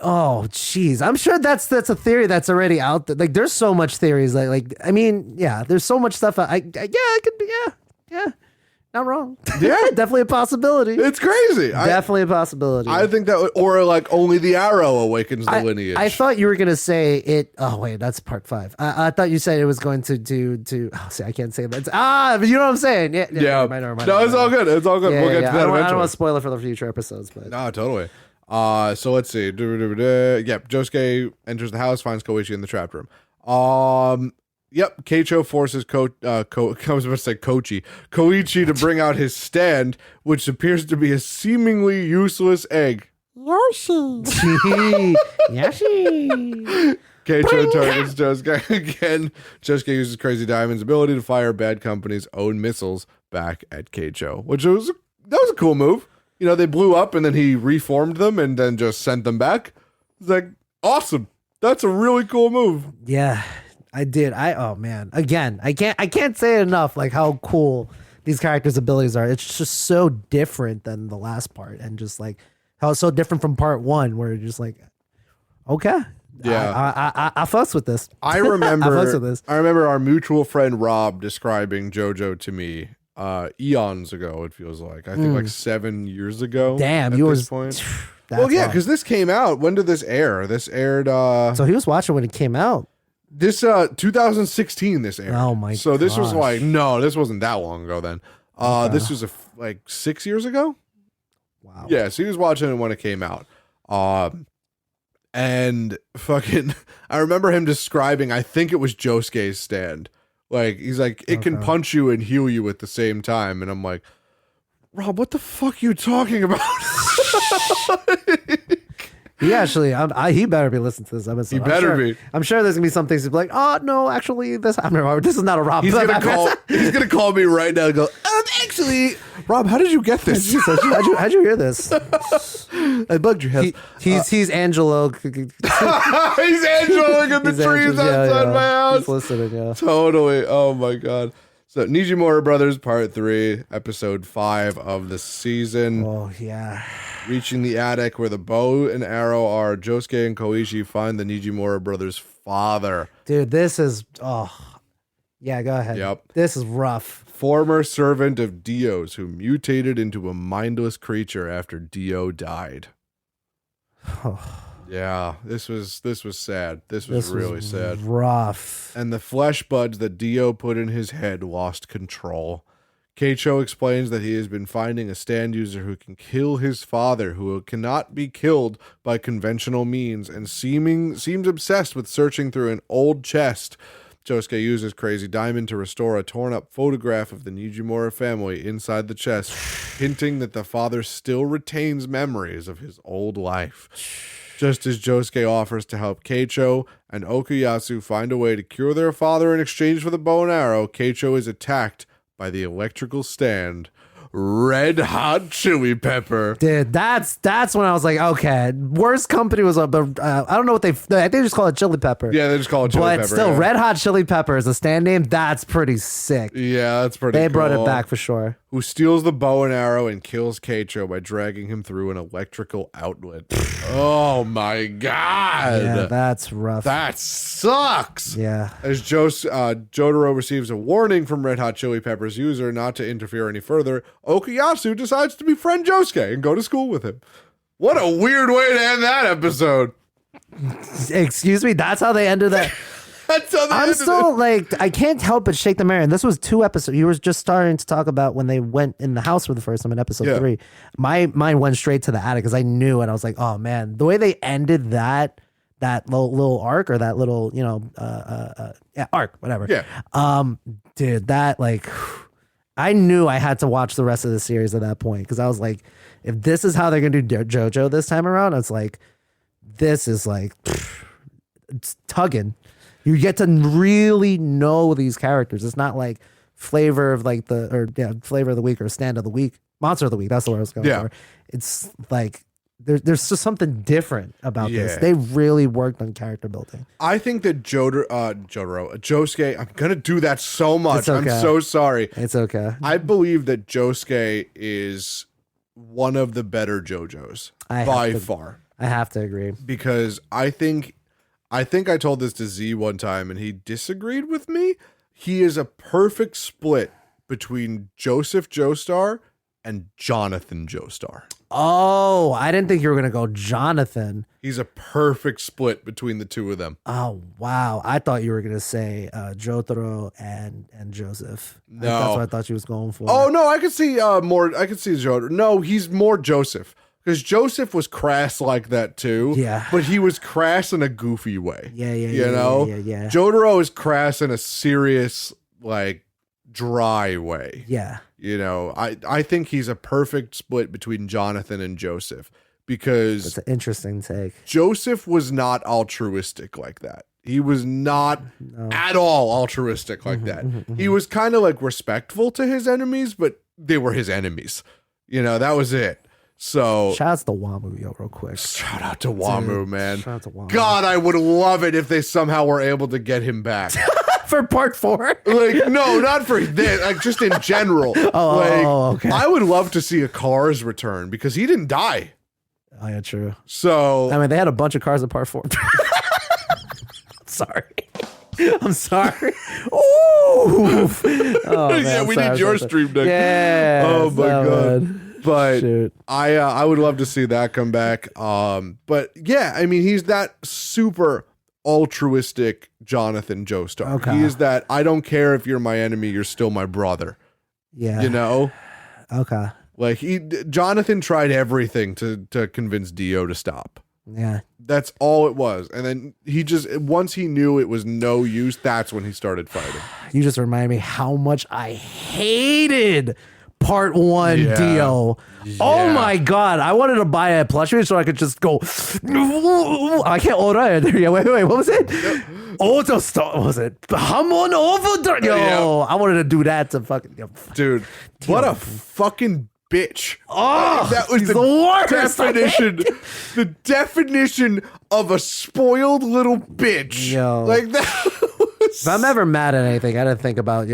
Oh, jeez. I'm sure that's a theory that's already out there. Like, there's so much theories. Like, I mean, yeah, there's so much stuff. It could be, yeah, not wrong. Yeah, definitely a possibility. It's crazy. Definitely a possibility. I think that, or like only the arrow awakens the lineage. I thought you were gonna say it. Oh wait, that's part 5. I thought you said it was going to do. Oh, see, I can't say that. But you know what I'm saying? Yeah. Never mind. No, it's all good. It's all good. Yeah, We'll get to that eventually. I don't want to spoil it for the future episodes, but No, totally. So let's see. Yep, Josuke enters the house, finds Koichi in the trap room. Yep, Keicho forces I was about to say Koichi to bring out his stand, which appears to be a seemingly useless egg. Yoshi. Keicho targets Josuke again. Josuke uses Crazy Diamond's ability to fire Bad Company's own missiles back at Keicho, that was a cool move. You know, they blew up and then he reformed them and then just sent them back. It's like, awesome. That's a really cool move. Yeah, I did. Oh man. Again, I can't say it enough, like how cool these characters' abilities are. It's just so different than the last part, and just like how it's so different from part 1, where you're just like, okay. Yeah. I fuss with this. I remember I fuss with this. I remember our mutual friend Rob describing JoJo to me eons ago, it feels like. I think like 7 years ago. Damn, at you this were point. Well, yeah, because this came out. When did this air? This aired So he was watching when it came out. This 2016 this aired. Oh my So this was gosh. like, no, this wasn't that long ago then. This was like 6 years ago. Wow. Yeah, so he was watching it when it came out. And fucking, I remember him describing, I think it was Josuke's stand. Like, he's like, it can punch you and heal you at the same time. And I'm like, Rob, what the fuck are you talking about? He actually, he better be listening to this episode. He better be. I'm sure there's gonna be some things he'd be like, oh no, actually, this is not a Rob. He's gonna call me right now and go, actually, Rob, how did you get this? how'd you hear this? I bugged your head. He's Angelo. He's Angeloing in the trees outside my house. He's listening, yeah. Totally. Oh my god. So Nijimura Brothers Part 3, Episode 5 of the season. Oh yeah. Reaching the attic where the bow and arrow are, Josuke and Koichi find the Nijimura brothers' father. Dude, this is yeah, go ahead. Yep. This is rough. Former servant of Dio's who mutated into a mindless creature after Dio died. Yeah, this was sad. This was really sad. Rough. And the flesh buds that Dio put in his head lost control. Keicho explains that he has been finding a stand user who can kill his father, who cannot be killed by conventional means, and seems obsessed with searching through an old chest. Josuke uses Crazy Diamond to restore a torn-up photograph of the Nijimura family inside the chest, hinting that the father still retains memories of his old life. Just as Josuke offers to help Keicho and Okuyasu find a way to cure their father in exchange for the bow and arrow, Keicho is attacked by the electrical stand, Red Hot Chili Pepper. Dude, that's when I was like, okay, worst company was up, but I don't know what I think they just call it Chili Pepper. Yeah, they just call it Chili Pepper. But still, yeah. Red Hot Chili Pepper is a stand name. That's pretty sick. Yeah, that's pretty They cool. brought it back for sure. Who steals the bow and arrow and kills Keicho by dragging him through an electrical outlet. Oh my god. Yeah, that's rough. That sucks. Yeah. As Jotaro receives a warning from Red Hot Chili Pepper's user not to interfere any further, Okuyasu decides to befriend Josuke and go to school with him. What a weird way to end that episode. Excuse me, that's how they ended that. I'm still like, I can't help but shake the mirror. And this was 2 episodes. You were just starting to talk about when they went in the house for the first time in episode 3. My mind went straight to the attic because I knew it. I was like, oh man, the way they ended that little arc, or that little, arc, whatever. Yeah. Dude, that, like, I knew I had to watch the rest of the series at that point, because I was like, if this is how they're gonna do Jojo this time around, it's like, this is like, it's tugging. You get to really know these characters. It's not like flavor of like flavor of the week or stand of the week, monster of the week. That's the word I was going for. It's like there's just something different about this. They really worked on character building. I think that Josuke, I'm gonna do that so much. It's okay. I'm so sorry. It's okay. I believe that Josuke is one of the better JoJos by far. I have to agree, because I think I told this to Z one time and he disagreed with me. He is a perfect split between Joseph Joestar and Jonathan Joestar. Oh, I didn't think you were going to go Jonathan. He's a perfect split between the two of them. Oh, wow. I thought you were going to say Jotaro and Joseph. No. That's what I thought you was going for. Oh, no, I could see more. I could see Jotaro. No, he's more Joseph. Because Joseph was crass like that too. Yeah. But he was crass in a goofy way. Yeah. You know? Yeah. Jotaro is crass in a serious, like, dry way. Yeah. You know, I think he's a perfect split between Jonathan and Joseph, because That's an interesting take. Joseph was not altruistic like that. He was not at all altruistic like that. He was kind of like respectful to his enemies, but they were his enemies. You know, that was it. So shout out to Wamu, yo, real quick. Shout out to Wamu, man. Shout out to Wamu. God, I would love it if they somehow were able to get him back. For part 4? Like, no, not for this. Like, just in general. Okay. I would love to see a Cars return, because he didn't die. Oh, yeah, true. So I mean, they had a bunch of cars in part 4. I'm sorry. Ooh. Oh, man, yeah, we need your stream deck. Yeah. Oh my god. Man. But Shoot. I would love to see that come back. But yeah, I mean, he's that super altruistic Jonathan Joestar. Okay. He is that, I don't care if you're my enemy, you're still my brother. Yeah. You know? Okay. Like Jonathan tried everything to convince Dio to stop. Yeah. That's all it was. And then he just, once he knew it was no use, that's when he started fighting. You just remind me how much I hated part 1 Yeah. Dio. Oh my god. I wanted to buy a plushie so I could just go. I can't order it. Yeah, wait, what was it? Auto stop. What was it? Hamon overdrive. Yo, Yeah. I wanted to do that to fucking. Dude, what a fucking bitch. Oh, that was he's the the worst. definition. The definition of a spoiled little bitch. Yo. Like that was, If I'm ever mad at anything, I gotta think about,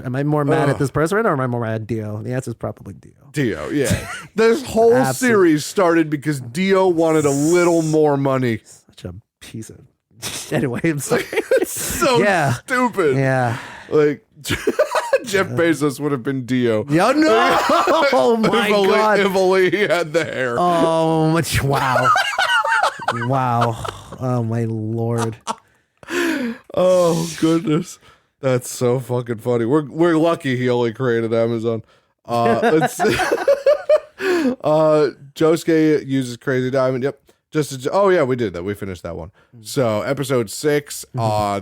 am I more mad at this person or am I more mad at Dio? The answer is probably Dio. Dio, yeah. This whole Absolute- series started because Dio wanted a little more money. Such a piece of. Anyway, I'm sorry. It's so Yeah. stupid. Yeah. Like Jeff Bezos would have been Dio. Yo, no! Oh my god! If only he had the hair. Oh, much! Wow! Wow! Oh my lord! Oh goodness, that's so fucking funny. We're lucky he only created Amazon. Let's see. Josuke uses Crazy Diamond. Yep. Oh yeah, we did that. We finished that one. So episode 6.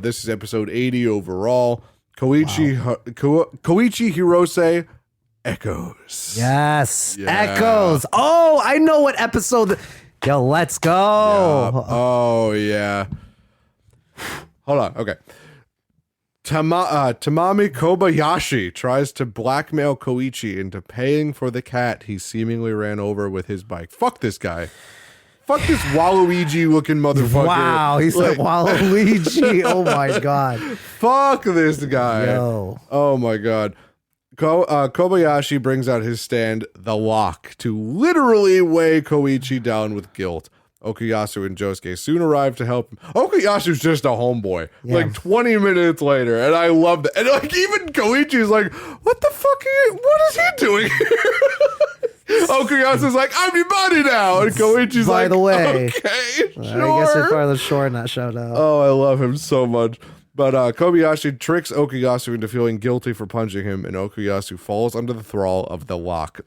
This is episode 80 overall. Koichi Hirose Echoes. Yes, Yeah. Echoes. Oh, I know what episode. Yo, let's go. Oh yeah. Hold on. Okay. Tamami Kobayashi tries to blackmail Koichi into paying for the cat he seemingly ran over with his bike. Fuck this guy. Fuck this Waluigi looking motherfucker. Wow, he said Waluigi. Oh my god. Fuck this guy. Yo. Oh my god. Kobayashi brings out his stand, the lock, to literally weigh Koichi down with guilt. Okuyasu and Josuke soon arrive to help him. Okuyasu's just a homeboy. Yeah. Like 20 minutes later, and I love that. And like even Koichi's like, what the fuck what is he doing here? Okuyasu's like, I'm your buddy now. And Koichi's By like, the way, okay, sure. I guess you're farther short in that shout out. Oh, I love him so much. But Kobayashi tricks Okuyasu into feeling guilty for punching him, and Okuyasu falls under the thrall of the lock.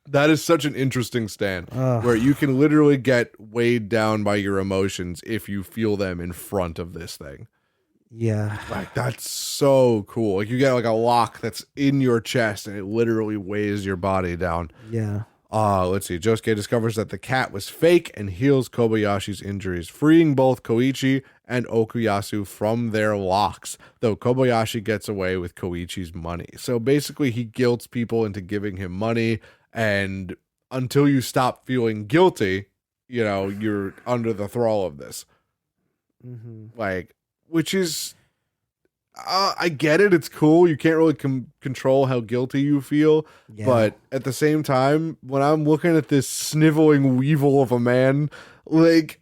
That is such an interesting stand, where you can literally get weighed down by your emotions if you feel them in front of this thing. Yeah. Like, that's so cool. Like, you get like a lock that's in your chest, and it literally weighs your body down. Yeah. Let's see. Josuke discovers that the cat was fake and heals Kobayashi's injuries, freeing both Koichi and Okuyasu from their locks, though Kobayashi gets away with Koichi's money. So basically, he guilts people into giving him money, and until you stop feeling guilty, you know, you're under the thrall of this. Mm-hmm. Like, which is... I get it. It's cool. You can't really control how guilty you feel. Yeah. But at the same time, when I'm looking at this sniveling weevil of a man, like,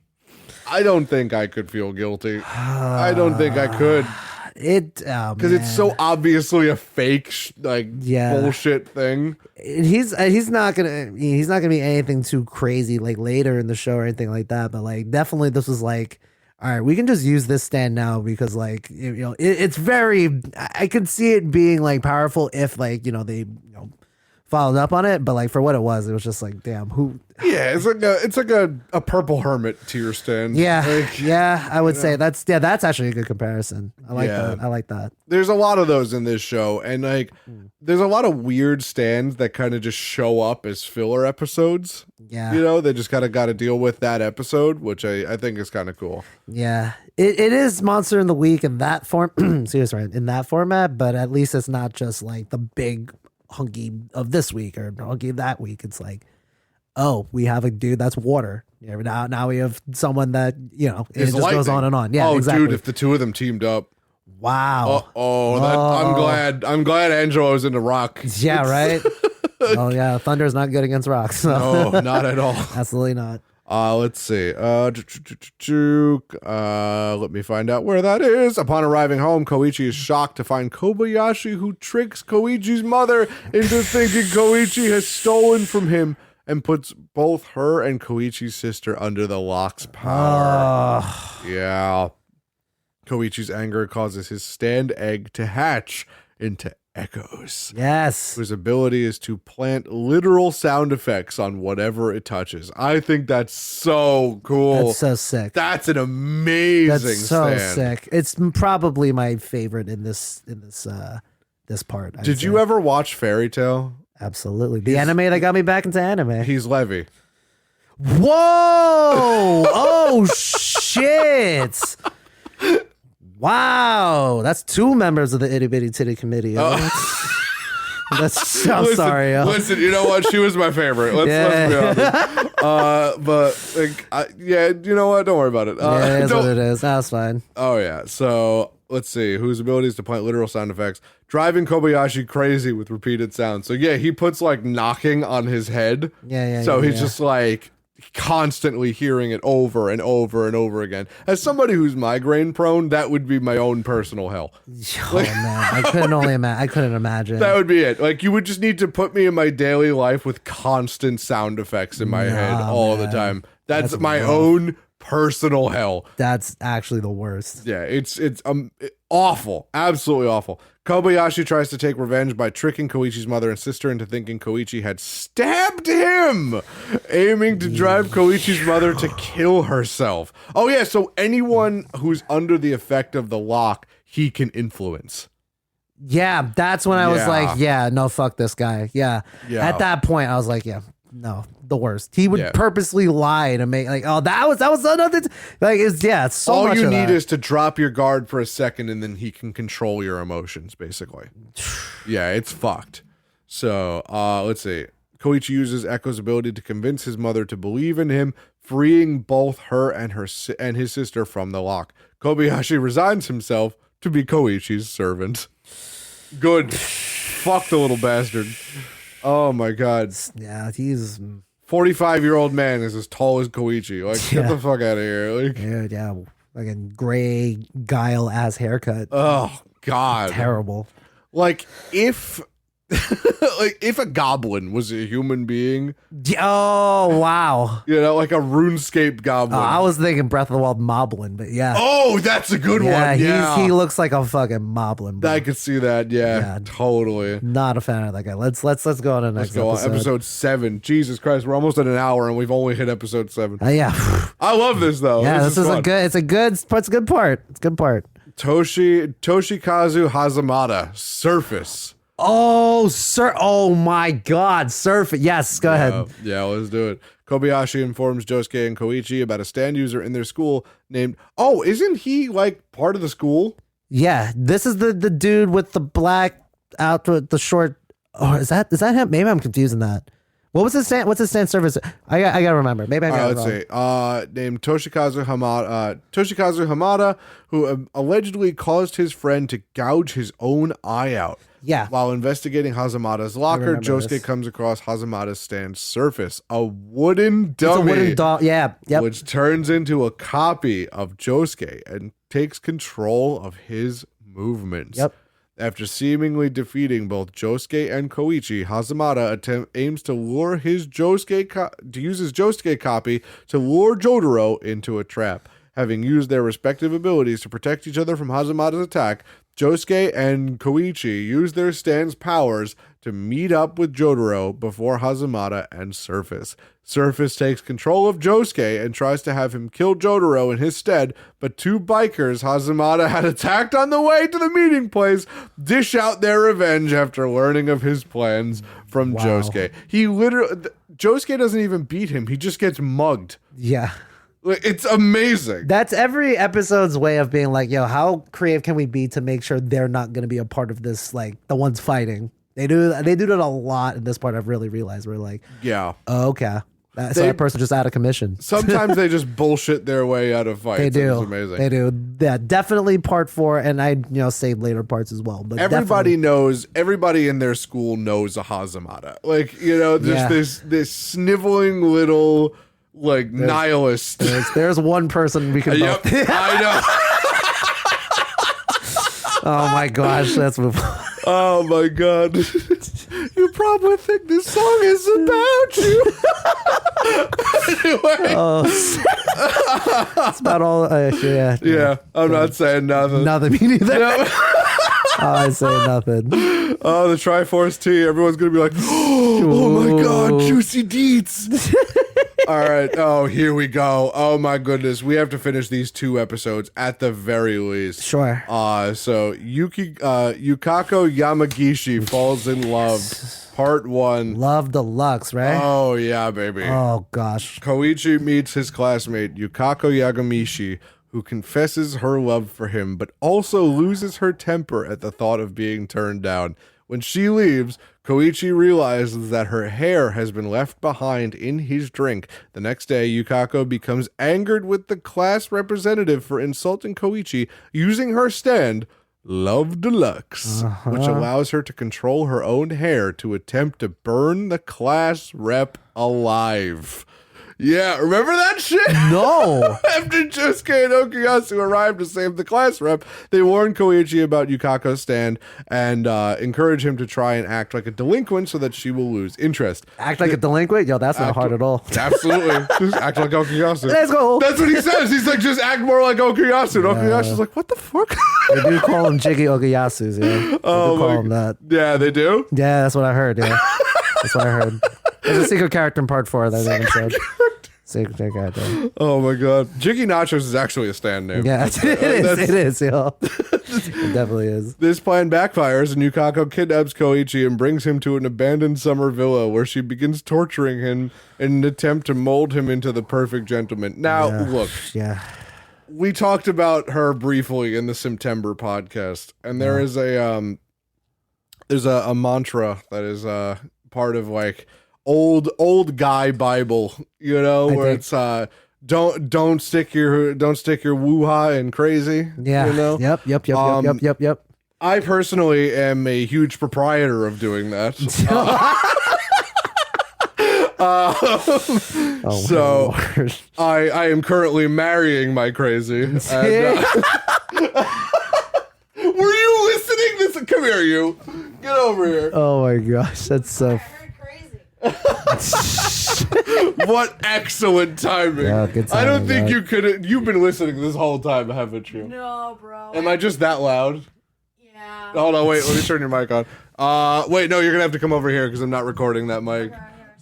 I don't think I could feel guilty. I don't think I could. Because it's so obviously a fake, bullshit thing. He's not gonna be anything too crazy like later in the show or anything like that. But like definitely this was like, all right, we can just use this stand now because like it's very. I could see it being like powerful if like they followed up on it, but like for what it was just like damn who. Yeah, it's like a purple hermit tier stand. Yeah, like, yeah, I would say that's actually a good comparison. I like that. I like that. There's a lot of those in this show, and like there's a lot of weird stands that kind of just show up as filler episodes. Yeah, they just kind of got to deal with that episode, which I think is kind of cool. Yeah, it is Monster in the Week in that form. Seriously, in that format, but at least it's not just like the big hunky of this week or hunky of that week. It's like, oh, we have a dude that's water. Yeah, now we have someone that it just goes on and on. Yeah, oh, exactly. Dude, if the two of them teamed up. Wow. I'm glad Angelo's into rock. Yeah, right. Oh yeah, Thunder's not good against rocks. So. No, not at all. Absolutely not. Let's see. Let me find out where that is. Upon arriving home, Koichi is shocked to find Kobayashi, who tricks Koichi's mother into thinking Koichi has stolen from him and puts both her and Koichi's sister under the lock's power. Yeah. Koichi's anger causes his stand egg to hatch into echoes. Yes. Whose ability is to plant literal sound effects on whatever it touches. I think that's so cool. That's so sick. That's an amazing That's so stand. sick. It's probably my favorite in this part. I'd Did say. you ever watch Fairy Tale? Absolutely. The anime that got me back into anime. He's Levi. Whoa! Oh shit! Wow, that's 2 members of the Itty Bitty Titty Committee. Yo. That's I'm Listen, sorry, yo. Listen, you know what? She was my favorite. Let's be honest. But like, yeah, you know what? Don't worry about it. Yeah, it is what it is. That's fine. Oh yeah. So let's see. Whose ability is to plant literal sound effects, driving Kobayashi crazy with repeated sounds. So yeah, he puts like knocking on his head. Yeah. So he's just like constantly hearing it over and over and over again. As somebody who's migraine prone, that would be my own personal hell. Oh man, I couldn't imagine. That would be it. Like, you would just need to put me in my daily life with constant sound effects in my head all the time. That's my own personal hell. That's actually the worst. Yeah, it's awful. Absolutely awful. Kobayashi tries to take revenge by tricking Koichi's mother and sister into thinking Koichi had stabbed him, aiming to drive Koichi's mother to kill herself. Oh yeah, so anyone who's under the effect of the lock, he can influence. Yeah, that's when I was Yeah. like, yeah, no, fuck this guy. Yeah. Yeah. At that point, I was like, yeah, no, the worst. He would Yeah. purposely lie to make like, oh, that was another like it's so All much you of need that. is to drop your guard for a second and then he can control your emotions, basically. Yeah, it's fucked. So, let's see. Koichi uses Echo's ability to convince his mother to believe in him, freeing both her and his sister from the lock. Kobayashi resigns himself to be Koichi's servant. Good. Fuck the little bastard. Oh my god. Yeah, he's 45-year-old man is as tall as Koichi. Like, get the fuck out of here. Like, dude, yeah, like a gray guile ass haircut. oh god. Terrible. Like, if if a goblin was a human being, Oh wow. you know, like a RuneScape goblin. I was thinking Breath of the Wild Moblin, but yeah. Oh, that's a good yeah, one. Yeah, he looks like a fucking Moblin. Bro. I could see that. Yeah, Yeah. totally. Not a fan of that guy. Let's go on to the next Go on. episode. Episode 7. Jesus Christ, we're almost at an hour and we've only hit episode 7. Yeah. I love this though. Yeah, this is fun. a good. It's a good part. It's a good part. Toshikazu Hazamada, Surface. Oh, sir! Oh my God, surf it. Yes, go ahead. Yeah, let's do it. Kobayashi informs Josuke and Koichi about a stand user in their school named. Oh, isn't he like part of the school? Yeah, this is the dude with the black outfit, the short. Oh, is that him? Maybe I'm confusing that. What was his stand? What's his stand service? I gotta remember. Maybe I got it wrong. Let's see. Named Toshikazu Hamada, who allegedly caused his friend to gouge his own eye out. Yeah. While investigating Hazamada's locker, remember Josuke this. comes across Hazamada's stand surface, a wooden It's a dummy, wooden doll. Yeah. Yep. which turns into a copy of Josuke and takes control of his movements. Yep. After seemingly defeating both Josuke and Koichi, Hazamada aims to lure his use his Josuke copy to lure Jotaro into a trap. Having used their respective abilities to protect each other from Hazamada's attack, Josuke and Koichi use their stand's powers to meet up with Jotaro before Hazamada and Surface. Surface takes control of Josuke and tries to have him kill Jotaro in his stead, but 2 bikers Hazamada had attacked on the way to the meeting place dish out their revenge after learning of his plans from Josuke. Josuke doesn't even beat him, he just gets mugged. Yeah. It's amazing. That's every episode's way of being like, yo, how creative can we be to make sure they're not going to be a part of this? Like the ones fighting, they do that a lot in this part. I've really realized we're like, Yeah. oh, okay, so that person just out of commission. Sometimes they just bullshit their way out of fights. They do. It's amazing. They do. Yeah, definitely part 4, and I save later parts as well. But Everybody definitely. knows. Everybody in their school knows a Hazamada. Like, just this sniveling little nihilist. There's one person we can Yep, both. I know. Oh my gosh, let's move on. Oh my god. You probably think this song is about you. Anyway. It's about all. Yeah. Yeah, I'm not saying nothing. Nothing. Me neither. I say nothing. Oh, the Tryforce tea. Everyone's going to be like, oh my God, juicy deets. All right. Oh, here we go. Oh my goodness. We have to finish these 2 episodes at the very least. Sure. So Yukako Yamagishi falls in love. Part 1. Love Deluxe, right? Oh yeah, baby. Oh gosh. Koichi meets his classmate Yukako Yagamishi, who confesses her love for him, but also loses her temper at the thought of being turned down. When she leaves, Koichi realizes that her hair has been left behind in his drink. The next day, Yukako becomes angered with the class representative for insulting Koichi, using her stand, Love Deluxe, which allows her to control her own hair to attempt to burn the class rep alive. Yeah, remember that shit? No. After Josuke and Okuyasu arrived to save the class rep, they warn Koichi about Yukako's stand and encourage him to try and act like a delinquent so that she will lose interest. Act like a delinquent? Yo, that's not hard at all. Absolutely. Just act like Okuyasu. Let's go. That's what he says. He's like, just act more like Okuyasu. And Okuyasu's like, what the fuck? They do call him Jiggy Okuyasus, yeah. They do call him that. Yeah, they do? Yeah, that's what I heard, yeah. That's what I heard. There's a secret character in part 4 that they haven't said. Secret character. Oh my god. Jiggy Nachos is actually a stand name. Yeah, it is, yo. It definitely is. This plan backfires and Yukako kidnaps Koichi and brings him to an abandoned summer villa where she begins torturing him in an attempt to mold him into the perfect gentleman. Now, look. Yeah. We talked about her briefly in the September podcast, and there is a there's a mantra that is part of like old guy Bible, you know, where it's don't stick your woo-ha in crazy. Yeah. You know? Yep. I personally am a huge proprietor of doing that. So I am currently marrying my crazy. And, were you listening? Come here, you. Get over here. Oh my gosh, that's so. What excellent timing. Yeah, good timing. I don't think you could. You've been listening this whole time, haven't you? No, bro. Am I just that loud? Yeah. Hold on, wait. Let me turn your mic on. Wait, no, you're gonna have to come over here because I'm not recording that mic.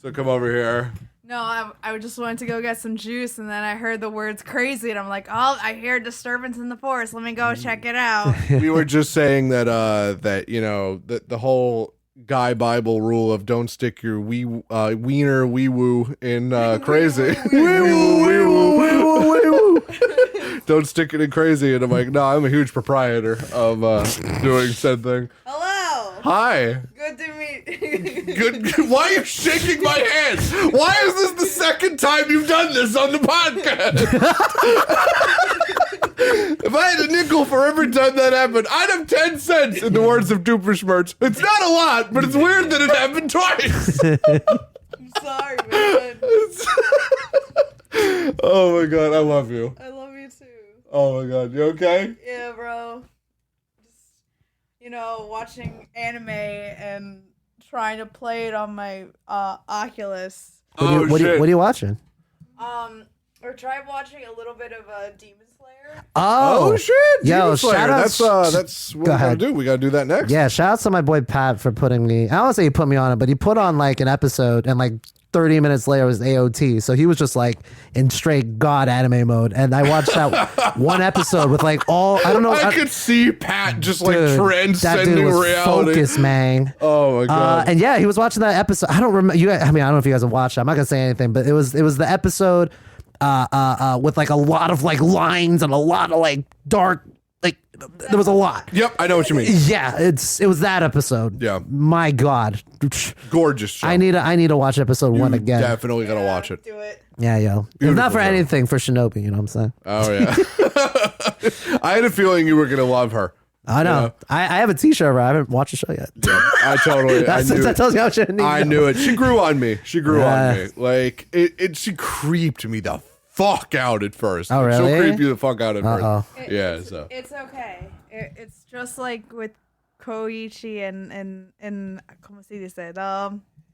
So come over here. No, I just wanted to go get some juice, and then I heard the words crazy, and I'm like, oh, I hear disturbance in the forest. Let me go check it out. We were just saying that you know the whole guy Bible rule of don't stick your wiener wee woo in crazy. Wee woo. Don't stick it in crazy. And I'm like, no, I'm a huge proprietor of doing said thing. Hello. Hi. Good to meet. Good. Why are you shaking my hand? Why is this the second time you've done this on the podcast? If I had a nickel for every time that happened, I'd have 10 cents, in the words of Duper Schmerz. It's not a lot, but it's weird that it happened twice. I'm sorry, man. Oh my god, I love you. I love you too. Oh my god, you okay? Yeah, bro. Just, watching anime and trying to play it on my Oculus. What are you watching? Or try watching a little bit of Demon Slayer. Oh shit! Yo, Demon Slayer. shout outs. That's what we gotta do. We gotta do that next. Yeah, shout out to my boy Pat for putting me. I don't want to say he put me on it, but he put on like an episode, and like 30 minutes later was AOT. So he was just like in straight god anime mode, and I watched that one episode with like all I don't know. I could see Pat just like Dude, transcending that dude was reality. Focused, man. Oh my god! And yeah, he was watching that episode. I don't remember. I don't know if you guys have watched it. I'm not gonna say anything, but it was the episode with like a lot of like lines and a lot of like dark. Like there was a lot. Yep, I know what you mean. Yeah, it was that episode. Yeah, my god, gorgeous show. I need to watch episode 1 again. Definitely gotta watch it. Do it. Yeah, yo. If not for anything, for Shinobi, you know what I'm saying? Oh yeah. I had a feeling you were gonna love her. I know. Yeah. I have a T-shirt, but I haven't watched the show yet. Yeah, I totally. I knew. That tells you how much I knew it. She grew on me. She grew on me. Like she creeped me the fuck out at first. Oh, really? She'll creep you the fuck out at Uh-oh. first. Yeah. So It's okay. It's just like with Koichi and ¿cómo se dice?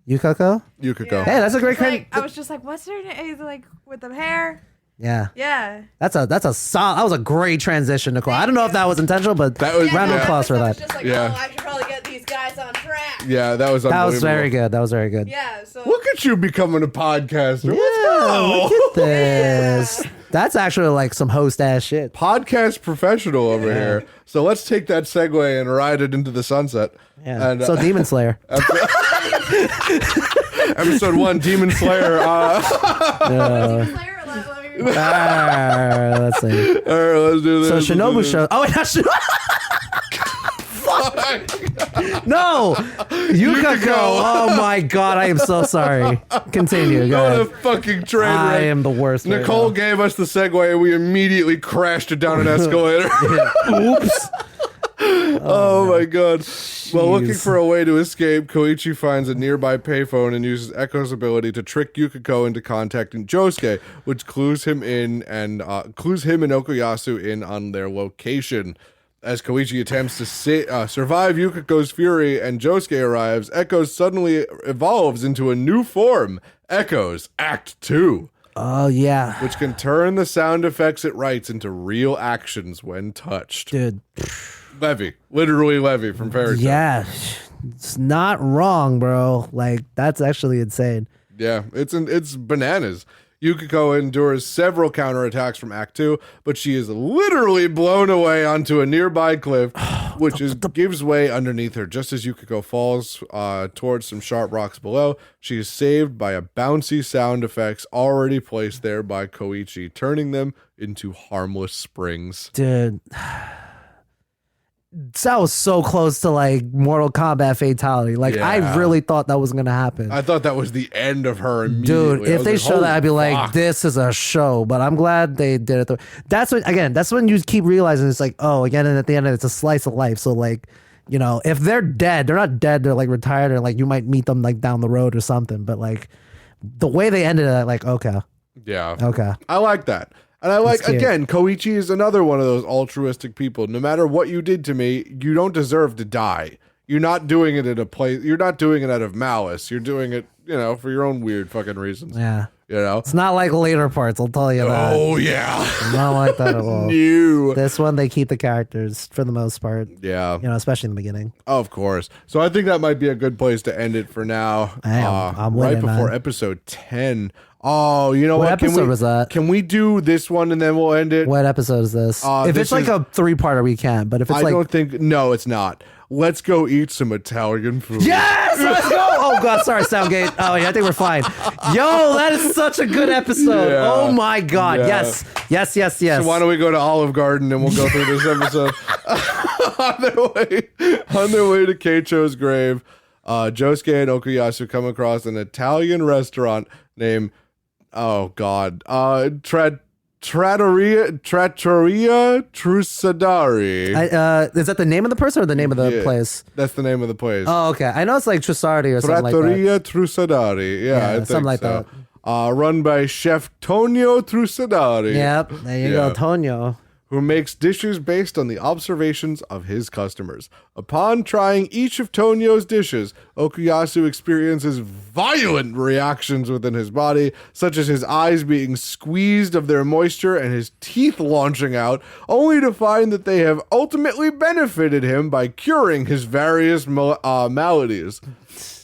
Yukako? Yukiko. Hey, that's a great It's like, I was just like, what's her name? Like with the hair. Yeah. Yeah. That was a great transition, Nicole. I don't know if that was intentional, but That was- round of yeah. applause for I was that. just like, Yeah. oh, I should probably get these guys on track. Yeah, that was That unbelievable. was very good. That was very good. Yeah. So Look at you becoming a podcaster. Let's Yeah, go. look at this. That's actually like some host ass shit. Podcast professional over here. So let's take that segue and ride it into the sunset. Yeah. And, So Demon Slayer. Episode 1, Demon Slayer. Demon Slayer, let me- Let's see. All right, let's do this. So Let's do Shinobu this. show. Oh wait, not Shinobu. No, Yukiko. Oh my god, I am so sorry. Continue. Go What a ahead. fucking train I wreck. am the worst. right Nicole now. gave us the segue and we immediately crashed it down an escalator. Oops. Oh my god. While looking Jeez. for a way to escape, Koichi finds a nearby payphone and uses Echo's ability to trick Yukiko into contacting Josuke, which clues him and Okuyasu in on their location. As Koichi attempts to survive Yukiko's fury and Josuke arrives, Echo suddenly evolves into a new form, Echo's Act 2. Oh yeah, Which can turn the sound effects it writes into real actions when touched. dude. Levy. Literally Levy from Fairy Tail. Yeah, it's not wrong, bro. Like that's actually insane. Yeah, it's bananas. Yukiko endures several counterattacks from Act 2, but she is literally blown away onto a nearby cliff, which gives way underneath her. Just as Yukiko falls towards some sharp rocks below, she is saved by a bouncy sound effects already placed there by Koichi, turning them into harmless springs. Dude, that was so close to like Mortal Kombat fatality. Like Yeah. I really thought that was gonna happen. I thought that was the end of her immediately. Dude, I if was they like, show that, I'd be "Holy like, fuck." this is a show. But I'm glad they did it. That's when you keep realizing it's like, oh, again, and at the end, it's a slice of life. So like, you know, if they're dead, they're not dead. They're like retired, and like you might meet them like down the road or something. But like the way they ended it, like, okay, Yeah. okay, I like that. And I like, That's cute. again, Koichi is another one of those altruistic people. No matter what you did to me, you don't deserve to die. You're not doing it at a place. You're not doing it out of malice. You're doing it, you know, for your own weird fucking reasons. yeah. You know? It's not like later parts. I'll tell you that. Oh, yeah. It's not like that at all. New. This one, they keep the characters for the most part. Yeah. You know, especially in the beginning. Of course. So I think that might be a good place to end it for now. I'm right with it, before man. episode 10. Oh, you know What what? episode was that? Can we do this one and then we'll end it? What episode is this? If this it's like is- a 3-parter, we can. But if it's I like, don't think. No, it's not. Let's go eat some Italian food. yes, let's go. Oh god, sorry, Soundgate. Oh yeah, I think we're fine. Yo, that is such a good episode. Yeah. Oh my god, Yeah. yes. So why don't we go to Olive Garden and we'll go through this episode? on their way to Keicho's grave, Josuke and Okuyasu come across an Italian restaurant named Trattoria Trusadari. Is that the name of the person or the name of the Yeah, place? That's the name of the place. Oh, okay. I know it's like Trusardi or something like that. Trattoria Trusadari. Yeah, I think something like so. Run by Chef Tonio Trusadari. Yep, there you Yeah. go, Tonio. Who makes dishes based on the observations of his customers. Upon trying each of Tonio's dishes, Okuyasu experiences violent reactions within his body, such as his eyes being squeezed of their moisture and his teeth launching out, only to find that they have ultimately benefited him by curing his various maladies.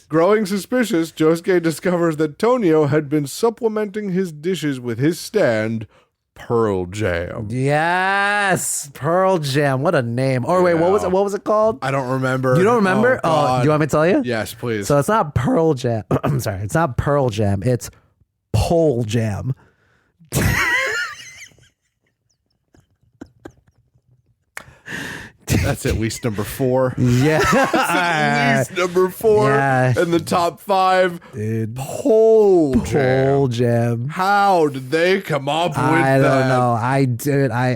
Growing suspicious, Josuke discovers that Tonio had been supplementing his dishes with his stand, Pearl Jam. Yes, Pearl Jam. What a name. Or wait, Yeah. what was it called? I don't remember. You don't remember? Oh, God. you want me to tell you? Yes, please. So it's not Pearl Jam. I'm sorry, it's not Pearl Jam. It's Pole Jam. That's at least number 4. Yeah, At least number 4 Yeah. in the top 5. dude. Pole Jam. Pole Jam. How did they come up with I that? don't know.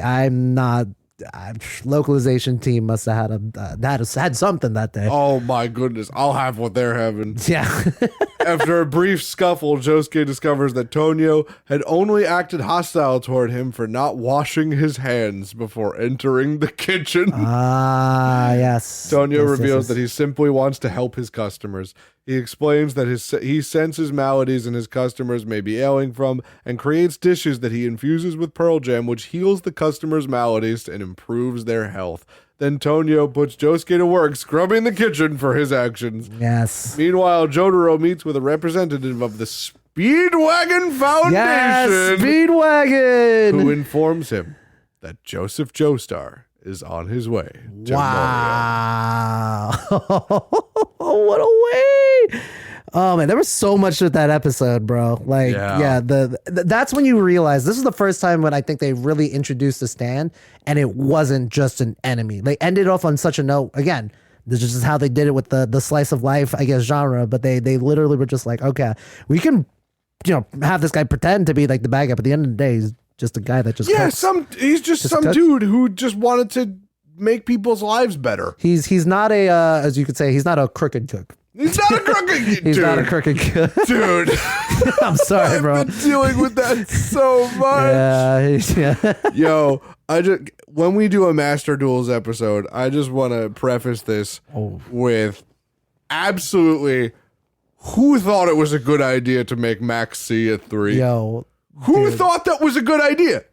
I'm not. Localization team must have had something that day. Oh my goodness. I'll have what they're having. Yeah. After a brief scuffle, Josuke discovers that Tonio had only acted hostile toward him for not washing his hands before entering the kitchen. Ah, yes. Tonio Yes, reveals yes. that he simply wants to help his customers. He explains that he senses maladies and his customers may be ailing from and creates dishes that he infuses with Pearl Jam, which heals the customers' maladies and improves their health. Then Tonio puts Josuke to work scrubbing the kitchen for his actions. Yes. Meanwhile, Jotaro meets with a representative of the Speedwagon Foundation, Yes, Speedwagon. who informs him that Joseph Joestar is on his way to Morioh. Wow. What a way. Oh man, there was so much with that episode, bro. Like, Yeah. that's when you realize this is the first time when I think they really introduced the stand, and it wasn't just an enemy. They ended off on such a note. Again, this is just how they did it with the slice of life, I guess, genre. But they literally were just like, okay, we can, have this guy pretend to be like the bad guy, but at the end of the day, he's just a guy that just cooks. He's just some cooks. dude who just wanted to make people's lives better. He's not a as you could say, he's not a crooked cook. He's not a crooked He's not a crooked cook. dude. I'm sorry, bro. I've been dealing with that so much. Yeah. Yo, when we do a Master Duels episode, I just want to preface this with absolutely who thought it was a good idea to make Max C a 3? Yo. Who thought that was a good idea?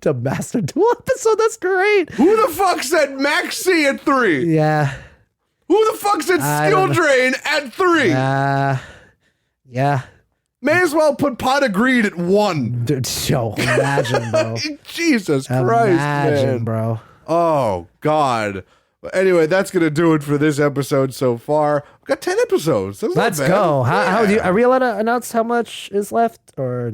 The Master Duel episode, that's great. Who the fuck said Max C at 3? Yeah. Who the fuck said Skill Drain at 3? Yeah. May as well put Pot of Greed at 1. Dude, yo, imagine, bro. Jesus Christ, Imagine, man. bro. Oh, God. But anyway, that's going to do it for this episode so far. We've got 10 episodes. That's not Let's bad. go. How do you, Yeah. are we allowed to announce how much is left? Or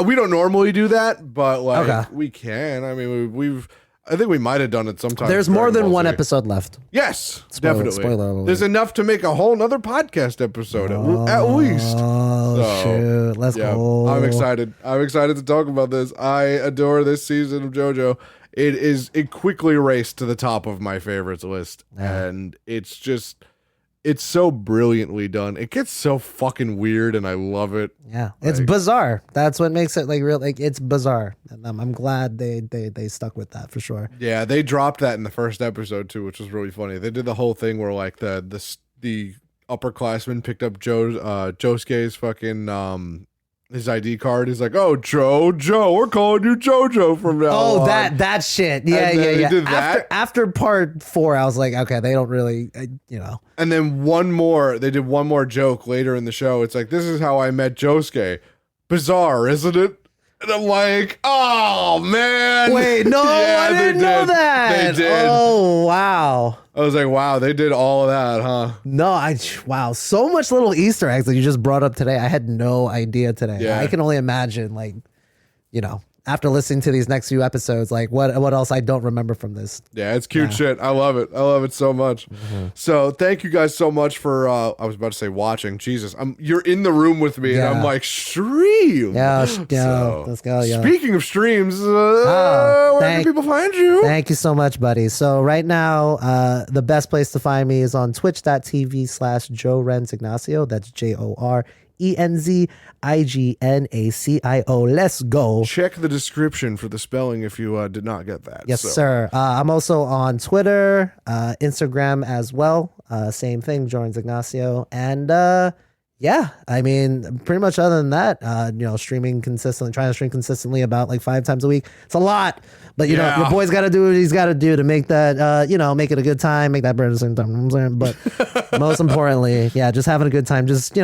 We don't normally do that, but Okay. we can. I mean, I think we might have done it sometime. there's more during than one Ball Z. episode left. Yes, Spoiler definitely. alert. There's enough to make a whole nother podcast episode at least. Oh, So, shoot. Let's Yeah, go. I'm excited. I'm excited to talk about this. I adore this season of JoJo. It quickly raced to the top of my favorites list, and it's so brilliantly done. It gets so fucking weird, and I love it. Yeah, it's bizarre. That's what makes it real. It's bizarre, and I'm glad they stuck with that for sure. Yeah, they dropped that in the first episode too, which was really funny. They did the whole thing where the upperclassman picked up Josuke's fucking his ID card. He's like, "Oh, Joe, we're calling you Jojo from now on." Oh, that shit. Yeah, And then yeah. they did that. After part 4, I was like, okay, they don't really, And then they did one more joke later in the show. It's like, "This is how I met Josuke." Bizarre, isn't it? And I'm like, "Oh man!" Wait, no, Yeah, I they didn't know did. that. They did. Oh, wow. I was like, "Wow, they did all of that, huh?" No, wow, so much little Easter eggs that you just brought up today. I had no idea today. Yeah. I can only imagine, after listening to these next few episodes, what else I don't remember from this. Yeah, it's cute shit. I love it. I love it so much. So thank you guys so much for, I was about to say watching. Jesus, you're in the room with me, and Yeah. I'm like, stream. Yeah, So, let's go. Yeah. Speaking of streams, where can people find you? Thank you so much, buddy. So right now, the best place to find me is on twitch.tv/Joe Renz Ignacio. That's JoRenzignacio. Let's go. Check the description for the spelling if you did not get that. Yes, So, sir. I'm also on Twitter, Instagram as well. Same thing, Joe Renz Ignacio. And yeah, I mean, pretty much other than that, streaming consistently, trying to stream consistently about 5 times a week. It's a lot, but your boy's got to do what he's got to do to make that, make it a good time, make that bread at the same time. You know what I'm saying? But most importantly, yeah, just having a good time. Just,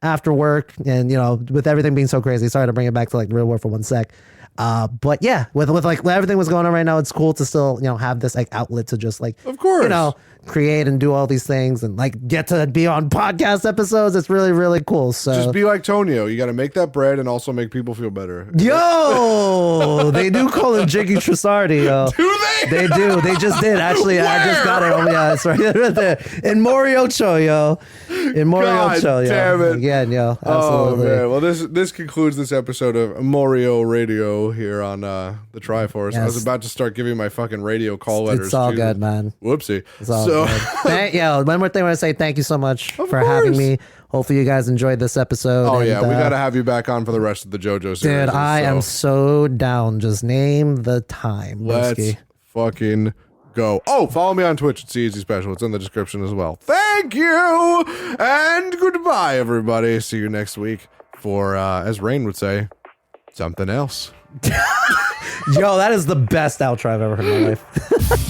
after work and, with everything being so crazy, sorry to bring it back to real world for 1 sec. But yeah, with everything was going on right now, it's cool to still, have this outlet to just of course, create and do all these things and get to be on podcast episodes. It's really, really cool. So just be like Tonio. You got to make that bread and also make people feel better. yo, they do call him Jiggy Trissardi, yo. Do they? They do. They just did. Actually, I just got it. Oh yeah, it's right there. In Morioh, yo. In Morioh, yo. damn it. Again, yo. Oh Absolutely. man! Well, this concludes this episode of Morioh Radio here on the Triforce. I was Yes. about to start giving my fucking radio call letters. It's all Jesus. good, man. Whoopsie. It's all So good. One more thing I want to say. Thank you so much for course. having me. Hopefully you guys enjoyed this episode. oh and, yeah, we gotta have you back on for the rest of the JoJo series. Dude, I am so down. Just name the time. Let's broski. fucking go. Oh, follow me on Twitch. It's Easy Special. It's in the description as well. Thank you, and goodbye, everybody. See you next week for, as Rain would say, something else. Yo, that is the best outro I've ever heard in my life.